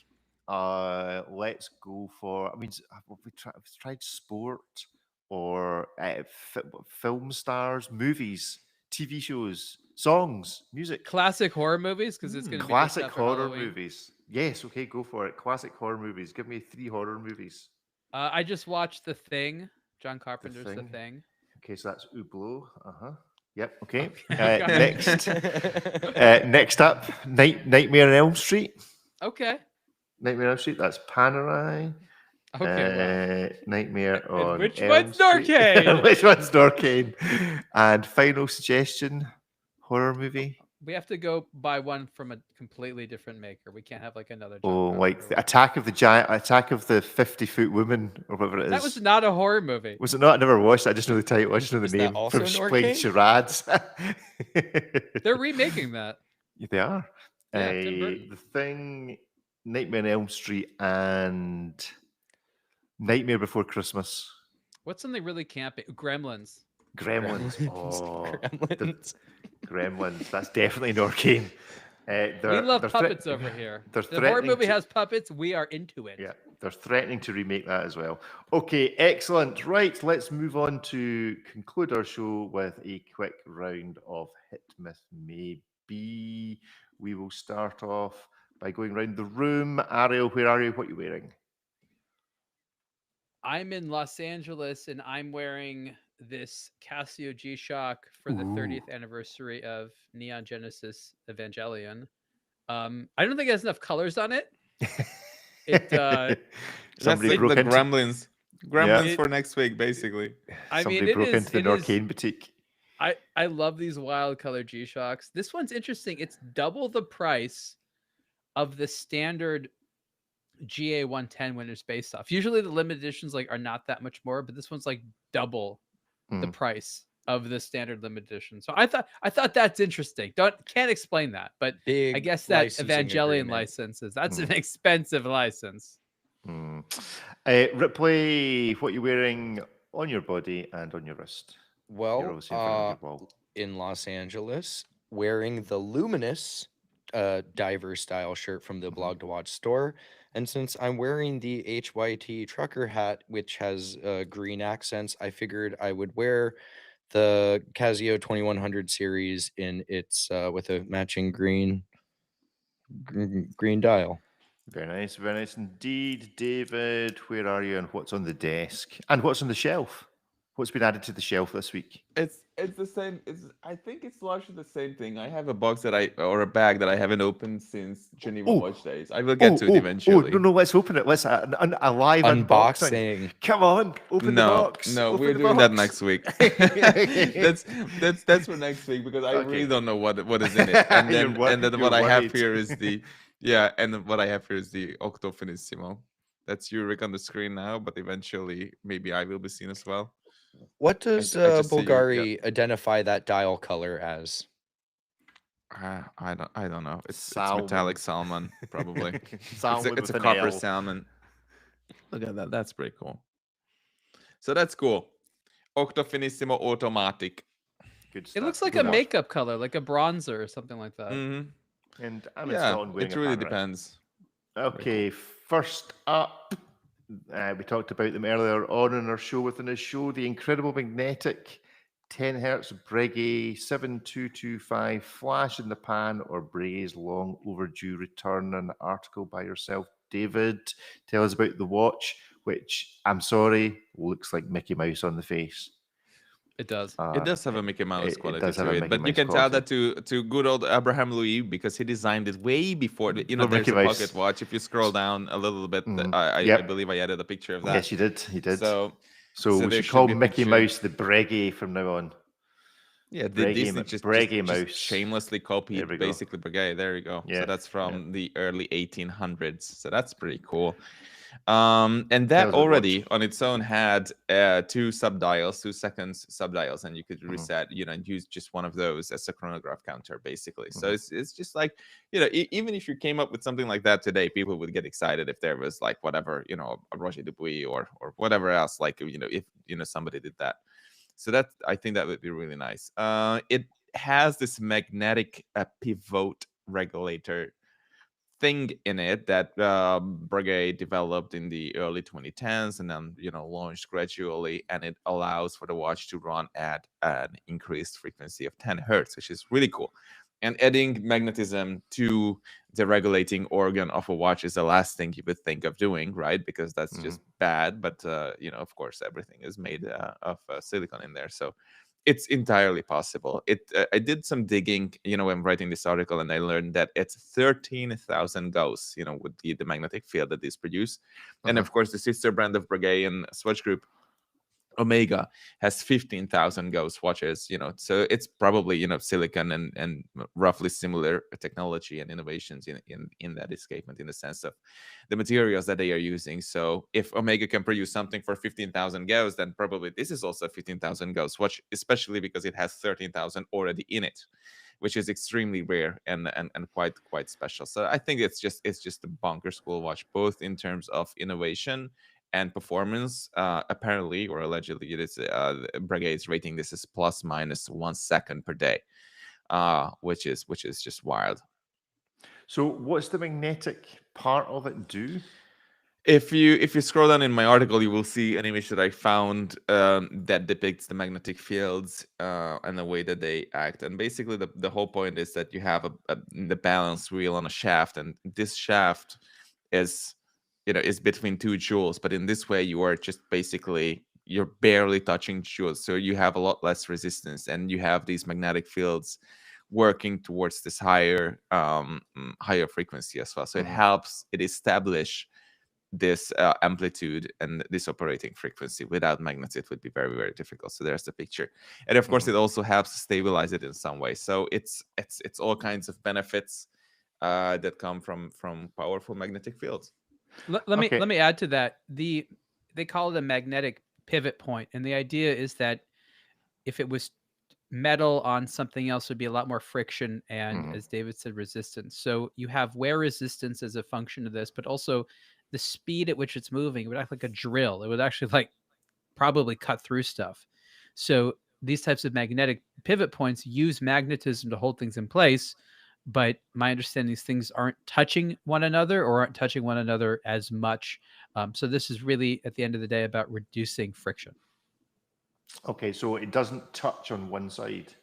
Let's go for. I mean, have we tried sport or film stars, movies, TV shows, songs, music. Classic horror movies, because it's going to be Classic just after horror Halloween. movies. Yes, okay, go for it. Classic horror movies. Give me 3 horror movies. I just watched The Thing. John Carpenter's The Thing. Thing. Okay, so that's Hublot. Yep. Okay. Okay, got it. Next up, Nightmare on Elm Street. Okay. Nightmare on Elm Street. That's Panerai. Okay. Nightmare well. on And which Elm one's Street. Norcane? Which one's Norcane? And final suggestion, horror movie. We have to go buy one from a completely different maker. We can't have like another. John Oh, like Carpenter the one. Attack of the 50-foot woman, or whatever it is. That was not a horror movie. Was it not? I never watched it. I just know the title. I just know the Is that name also from playing Norcane? charades. They're remaking that. They are. Yeah, Tim Burton. The Thing, Nightmare on Elm Street, and Nightmare Before Christmas. What's something really campy? Gremlins. Gremlins. Oh, Gremlins. Gremlins. That's definitely Norcane. We love puppets over here. they're The horror threatening movie to- has puppets. We are into it. Yeah, they're threatening to remake that as well. Okay, excellent. Right, let's move on to conclude our show with a quick round of Hit Myth Maybe. We will start off by going around the room. Ariel, where are you? What are you wearing? I'm in Los Angeles and I'm wearing this Casio G-Shock for the 30th anniversary of Neon Genesis Evangelion. I don't think it has enough colors on it. It That's Somebody like broke the into, Gremlins. Gremlins Yeah. for next week, basically. I mean, somebody it broke is- into the it is- Norcane boutique. I love these wild color G-Shocks. This one's interesting. It's double the price of the standard GA-110 when it's based off. Usually the limited editions like are not that much more, but this one's like double the price of the standard limited edition. So I thought that's interesting. Can't explain that, but I Big guess that licensing Evangelion agreement. licenses, that's an expensive license. Ripley, what you wearing on your body and on your wrist? You're Well, obviously in front of your wall. in Los Angeles, wearing the Luminous diver style shirt from the Blog to Watch store. And since I'm wearing the HYT trucker hat, which has green accents, I figured I would wear the Casio 2100 series in its with a matching green dial. Very nice indeed. David, where are you and what's on the desk? And what's on the shelf? What's been added to the shelf this week? It's the same. I think it's largely the same thing. I have a box or a bag that I haven't opened since Geneva Watch Days. I will get to it eventually. No, let's open it. Let's a live unboxing. Come on, open the box. No, Open we're the doing that box. next week. that's for next week because I really don't know what is in it. And then what I have here is the what I have here is the Octo Finissimo. That's Urwerk on the screen now, but eventually maybe I will be seen as well. What does I just see- Bulgari identify that dial color as? I don't know. It's Salmon. metallic salmon, probably. Salmon it's a with an copper L. salmon. Look at that. That's pretty cool. So that's cool. Octo Finissimo Automatic. Good It stuff. looks like Good a stuff. makeup color, like a bronzer or something like that. Mm-hmm. And I'm in Yeah, Scotland wearing it a really Panerai. depends. Okay, first up, we talked about them earlier on in our show within the show, the incredible magnetic 10 hertz Breguet 7225 flash in the pan, or Breguet's long overdue return. An article by yourself, David. Tell us about the watch, which, I'm sorry, looks like Mickey Mouse on the face. It does. It does have a Mickey Mouse it quality does have to a it, Mickey but you Mouse can tell that quality. to good old Abraham Louis because he designed it way before. For There's Mickey a Mouse. pocket watch. If you scroll down a little bit, I Yep. believe I added a picture of that. Yes, you did. You did. So we there should call be a Mickey picture. Mouse the Breguet from now on. Yeah, Breguet Disney Mouse. just shamelessly copied There we go. basically Breguet. There you go. Yeah, So that's from the early 1800s. So that's pretty cool. And that Tells it already on its own had 2 subdials, 2 seconds subdials, and you could reset, and use just one of those as a chronograph counter, basically. So it's just like, even if you came up with something like that today, people would get excited if there was like whatever, a Roger Dupuis or whatever else, like, if somebody did that. So that, I think that would be really nice. It has this magnetic pivot regulator thing in it that Breguet developed in the early 2010s and then launched gradually, and it allows for the watch to run at an increased frequency of 10 hertz, which is really cool. And adding magnetism to the regulating organ of a watch is the last thing you would think of doing, right? Because that's just bad. But of course, everything is made of silicon in there, so it's entirely possible. I did some digging, when writing this article, and I learned that it's 13,000 Gauss, would be the magnetic field that these produce. And of course, the sister brand of Breguet and Swatch Group, Omega, has 15,000 Gauss watches, so it's probably, silicon and roughly similar technology and innovations in that escapement, in the sense of the materials that they are using. So if Omega can produce something for 15,000 Gauss, then probably this is also a 15,000 Gauss watch, especially because it has 13,000 already in it, which is extremely rare and quite special. So I think it's just a bonkers cool watch, both in terms of innovation and performance. Apparently or allegedly, it is Breguet is rating this as plus minus 1 second per day, which is just wild. So what's the magnetic part of it do? If you scroll down in my article, you will see an image that I found that depicts the magnetic fields and the way that they act. And basically, the whole point is that you have the balance wheel on a shaft, and this shaft is between 2 jewels. But in this way, you are just you're barely touching jewels, so you have a lot less resistance, and you have these magnetic fields working towards this higher frequency as well. So it establish this amplitude and this operating frequency. Without magnets, it would be very, very difficult. So there's the picture. And of course, it also helps stabilize it in some way. So it's all kinds of benefits that come from powerful magnetic fields. Let me Okay. let me add to that. They call it a magnetic pivot point, and the idea is that if it was metal on something else, would be a lot more friction and, as David said, resistance. So you have wear resistance as a function of this, but also the speed at which it's moving. It would act like a drill. It would actually like probably cut through stuff. So these types of magnetic pivot points use magnetism to hold things in place. But my understanding is things aren't touching one another or aren't touching one another as much. So this is really, at the end of the day, about reducing friction. Okay, so it doesn't touch on one side.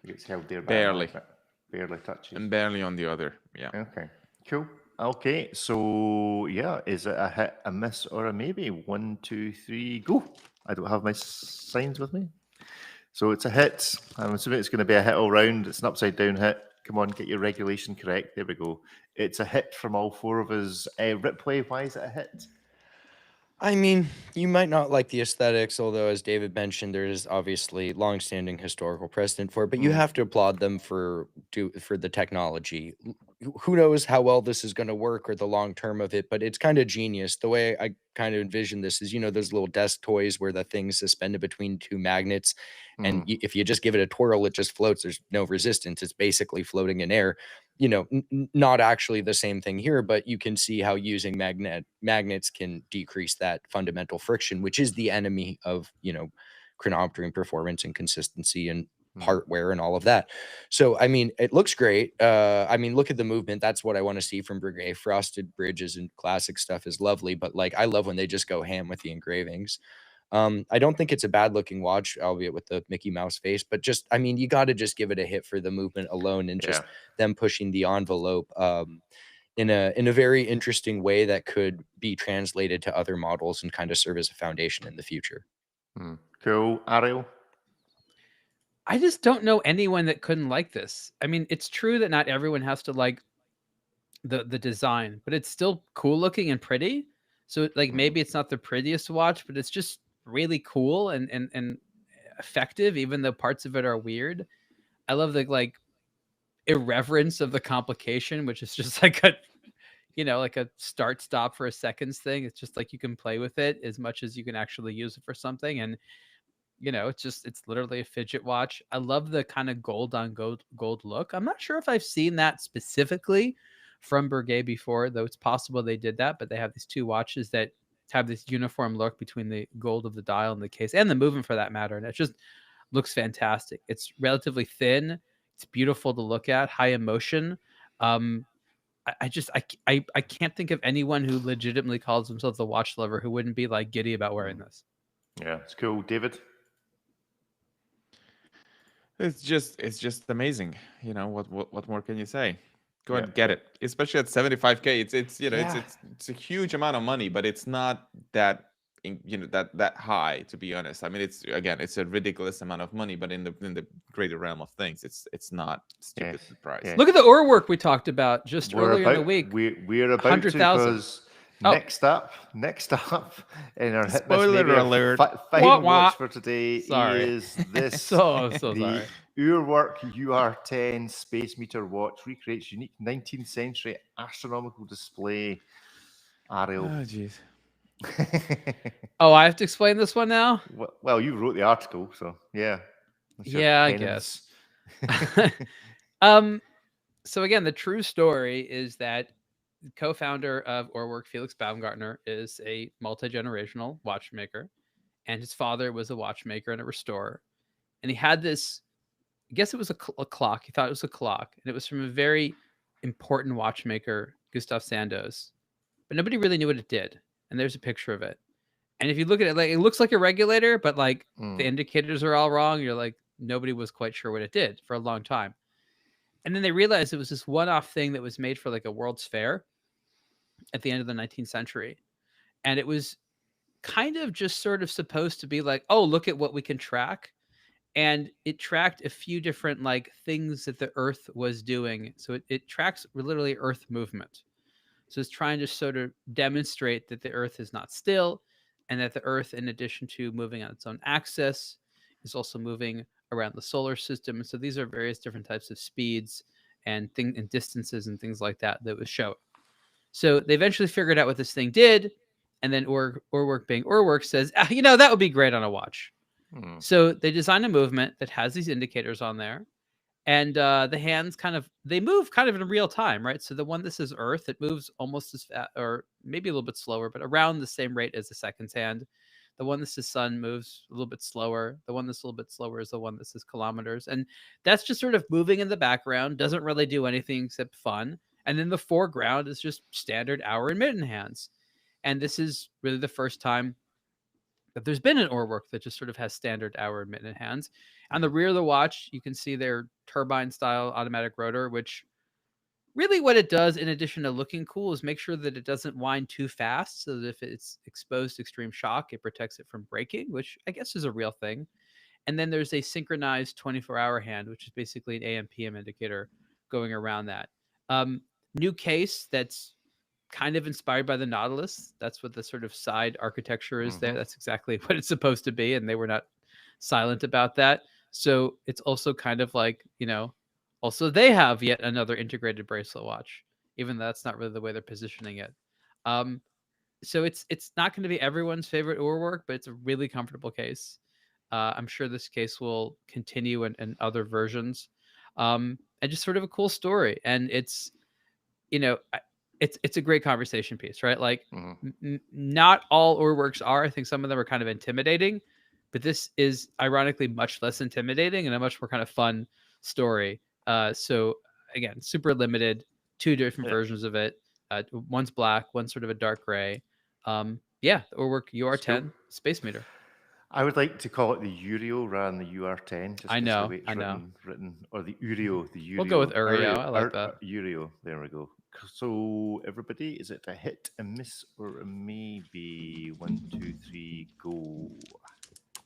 It gets held there by Barely. a magnet. Barely touches. And barely on the other. Yeah. Okay, cool. Okay, so yeah, is it a hit, a miss, or a maybe? 1, 2, 3, go. I don't have my signs with me. So it's a hit. I'm assuming it's going to be a hit all round. It's an upside down hit. Come on, get your regulation correct. There we go. It's a hit from all four of us. Ripley, why is it a hit? I mean, you might not like the aesthetics, although, as David mentioned, there is obviously longstanding historical precedent for it. But you have to applaud them for the technology. Who knows how well this is going to work or the long term of it? But it's kind of genius. The way I kind of envision this is, those little desk toys where the thing's suspended between two magnets, and if you just give it a twirl, it just floats. There's no resistance. It's basically floating in air. Not actually the same thing here, but you can see how using magnets can decrease that fundamental friction, which is the enemy of, chronometering performance and consistency and part wear and all of that. So, I mean, it looks great. I mean, look at the movement. That's what I want to see from Breguet. Frosted bridges and classic stuff is lovely, but like, I love when they just go ham with the engravings. I don't think it's a bad looking watch, albeit with the Mickey Mouse face, but just, I mean, you got to just give it a hit for the movement alone and just them pushing the envelope in a very interesting way that could be translated to other models and kind of serve as a foundation in the future. Cool. Ariel? I just don't know anyone that couldn't like this. I mean, it's true that not everyone has to like the design, but it's still cool looking and pretty. So like maybe it's not the prettiest watch, but it's just really cool and effective, even though parts of it are weird. I love the like irreverence of the complication, which is just like a like a start stop for a seconds thing. It's just like you can play with it as much as you can actually use it for something. And it's literally a fidget watch. I love the kind of gold on gold look. I'm not sure if I've seen that specifically from Breguet before, though it's possible they did that, but they have these two watches that have this uniform look between the gold of the dial and the case and the movement for that matter. And it just looks fantastic. It's relatively thin. It's beautiful to look at, high emotion. I can't think of anyone who legitimately calls themselves a watch lover who wouldn't be like giddy about wearing this. Yeah, it's cool. David? It's just amazing. What more can you say? Go ahead and get it. Especially at 75K. It's a huge amount of money, but it's not that that high, to be honest. I mean, it's a ridiculous amount of money, but in the greater realm of things, it's not stupid price. Yeah. Look at the Urwerk we talked about just earlier in the week. We're about 100,000. to, because next up in our hit Spoiler alert. Final Wah, wah. watch for today Sorry. is this. so the sorry. Urwerk UR-10 SpaceMeter watch recreates unique 19th century astronomical display. Ariel. Oh, jeez. Oh, I have to explain this one now? Well, you wrote the article, so yeah. That's your Yeah, I penance. guess. So again, the true story is that the co-founder of Urwerk, Felix Baumgartner, is a multi-generational watchmaker, and his father was a watchmaker and a restorer. And he had this, I guess it was a clock. He thought it was a clock, and it was from a very important watchmaker, Gustav Sandoz. But nobody really knew what it did. And there's a picture of it. And if you look at it, like it looks like a regulator, but like the indicators are all wrong. You're like, nobody was quite sure what it did for a long time. And then they realized it was this one-off thing that was made for like a World's Fair at the end of the 19th century. And it was kind of just sort of supposed to be like, oh, look at what we can track. And it tracked a few different like things that the Earth was doing. So it tracks literally Earth movement. So it's trying to sort of demonstrate that the Earth is not still, and that the Earth, in addition to moving on its own axis, is also moving around the solar system. And so these are various different types of speeds and distances and things like that was showing. So they eventually figured out what this thing did, and then Urwerk being Urwerk says, that would be great on a watch. So they designed a movement that has these indicators on there, and the hands they move kind of in real time, right? So the one that says Earth, it moves almost as fast, or maybe a little bit slower, but around the same rate as the second hand. The one that says Sun moves a little bit slower. The one that's a little bit slower is the one that says kilometers, and that's just sort of moving in the background, doesn't really do anything except fun. And then the foreground is just standard hour and minute hands. And this is really the first time that there's been an Urwerk that just sort of has standard hour and minute hands. On the rear of the watch, you can see their turbine-style automatic rotor, which really what it does, in addition to looking cool, is make sure that it doesn't wind too fast, so that if it's exposed to extreme shock, it protects it from breaking, which I guess is a real thing. And then there's a synchronized 24-hour hand, which is basically an AM/PM indicator going around that. New case that's kind of inspired by the Nautilus. That's what the sort of side architecture is there. That's exactly what it's supposed to be, and they were not silent about that. So it's also kind of like, also they have yet another integrated bracelet watch, even though that's not really the way they're positioning it. So it's not going to be everyone's favorite Urwerk, but it's a really comfortable case. I'm sure this case will continue in other versions. And just sort of a cool story. And it's, it's a great conversation piece, right? Like not all Urwerks are. I think some of them are kind of intimidating, but this is ironically much less intimidating and a much more kind of fun story. So again, super limited, 2 different versions of it. One's black, one's sort of a dark gray. The Urwerk UR-10 SpaceMeter. I would like to call it the Uriel rather than the UR-10. Just I know, the way it's written, or the Uriel. We'll go with Ariel. I like that. Uriel. There we go. So everybody, is it a hit, a miss, or a maybe? 1, 2, 3, go.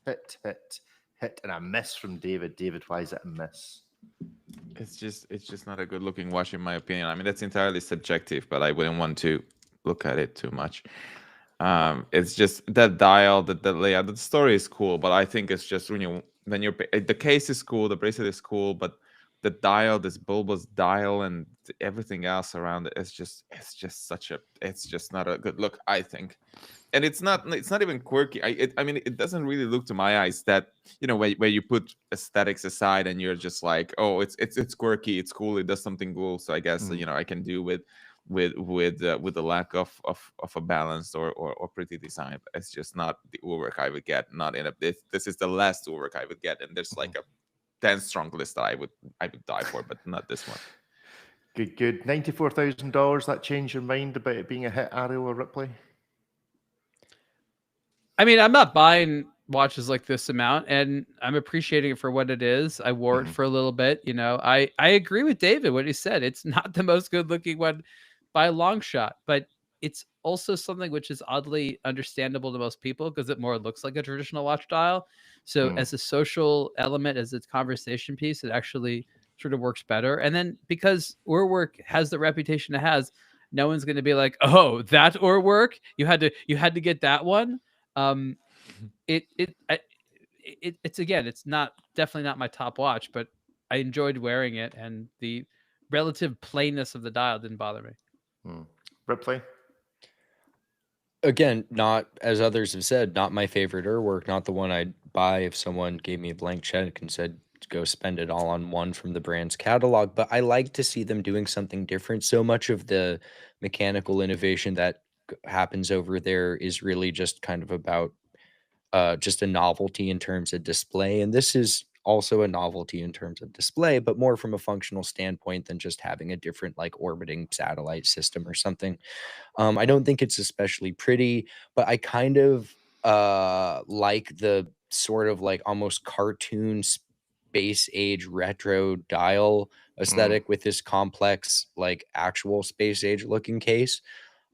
Hit, and a miss from David. David, why is it a miss? It's just not a good looking watch in my opinion. I mean, that's entirely subjective, but I wouldn't want to look at it too much. It's just that dial, the layout, the story is cool, but I think it's just the case is cool, the bracelet is cool, but the dial, this bulbous dial, and everything else around it, it's just not a good look, I think. And it's not even quirky. I mean, it doesn't really look to my eyes that, where you put aesthetics aside and you're just like, oh, it's quirky, it's cool, it does something cool. So I guess I can do with the lack of a balanced or pretty design. But it's just not the Urwerk I would get. Not in a this is the last Urwerk I would get, and there's like a 10 strong list that I would die for, but not this one. Good. $94,000. That changed your mind about it being a hit, Ariel or Ripley? I mean, I'm not buying watches like this amount, and I'm appreciating it for what it is. I wore it for a little bit. I agree with David what he said. It's not the most good looking one by a long shot, but it's also something which is oddly understandable to most people because it more looks like a traditional watch dial. So as a social element, as a conversation piece, it actually sort of works better. And then because Urwerk has the reputation it has, no one's going to be like, oh, that Urwerk, you had to get that one. It's again, it's definitely not my top watch, but I enjoyed wearing it, and the relative plainness of the dial didn't bother me. Ripley? Again, not, as others have said, not my favorite Urwerk, not the one I'd buy if someone gave me a blank check and said, go spend it all on one from the brand's catalog. But I like to see them doing something different. So much of the mechanical innovation that happens over there is really just kind of about just a novelty in terms of display. And this is also a novelty in terms of display, but more from a functional standpoint than just having a different like orbiting satellite system or something. I don't think it's especially pretty, but I kind of like the sort of like almost cartoon space age retro dial aesthetic with this complex, like actual space age looking case.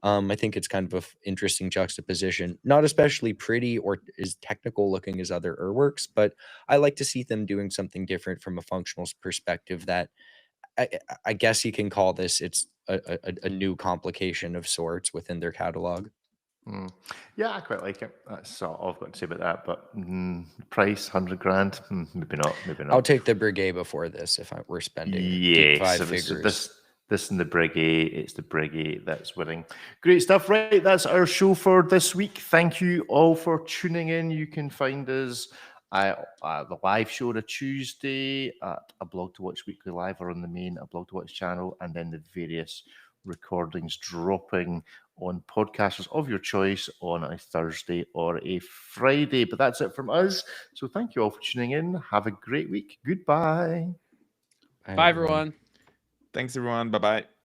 I think it's kind of an interesting juxtaposition. Not especially pretty or as technical looking as other Urwerks, but I like to see them doing something different from a functional perspective that I guess you can call this, it's a new complication of sorts within their catalog. Yeah, I quite like it. That's all I've got to say about that. But price, 100 grand, maybe not. I'll take the Breguet before this if I were spending deep five figures. This and the Breguet, it's the Breguet that's winning. Great stuff. Right, that's our show for this week. Thank you all for tuning in. You can find us at the live show on a Tuesday at A Blog to Watch Weekly Live, or on the main A Blog to Watch channel, and then the various recordings dropping on podcasters of your choice on a Thursday or a Friday. But that's it from us. So thank you all for tuning in. Have a great week. Goodbye. Bye, everyone. Thanks, everyone. Bye-bye.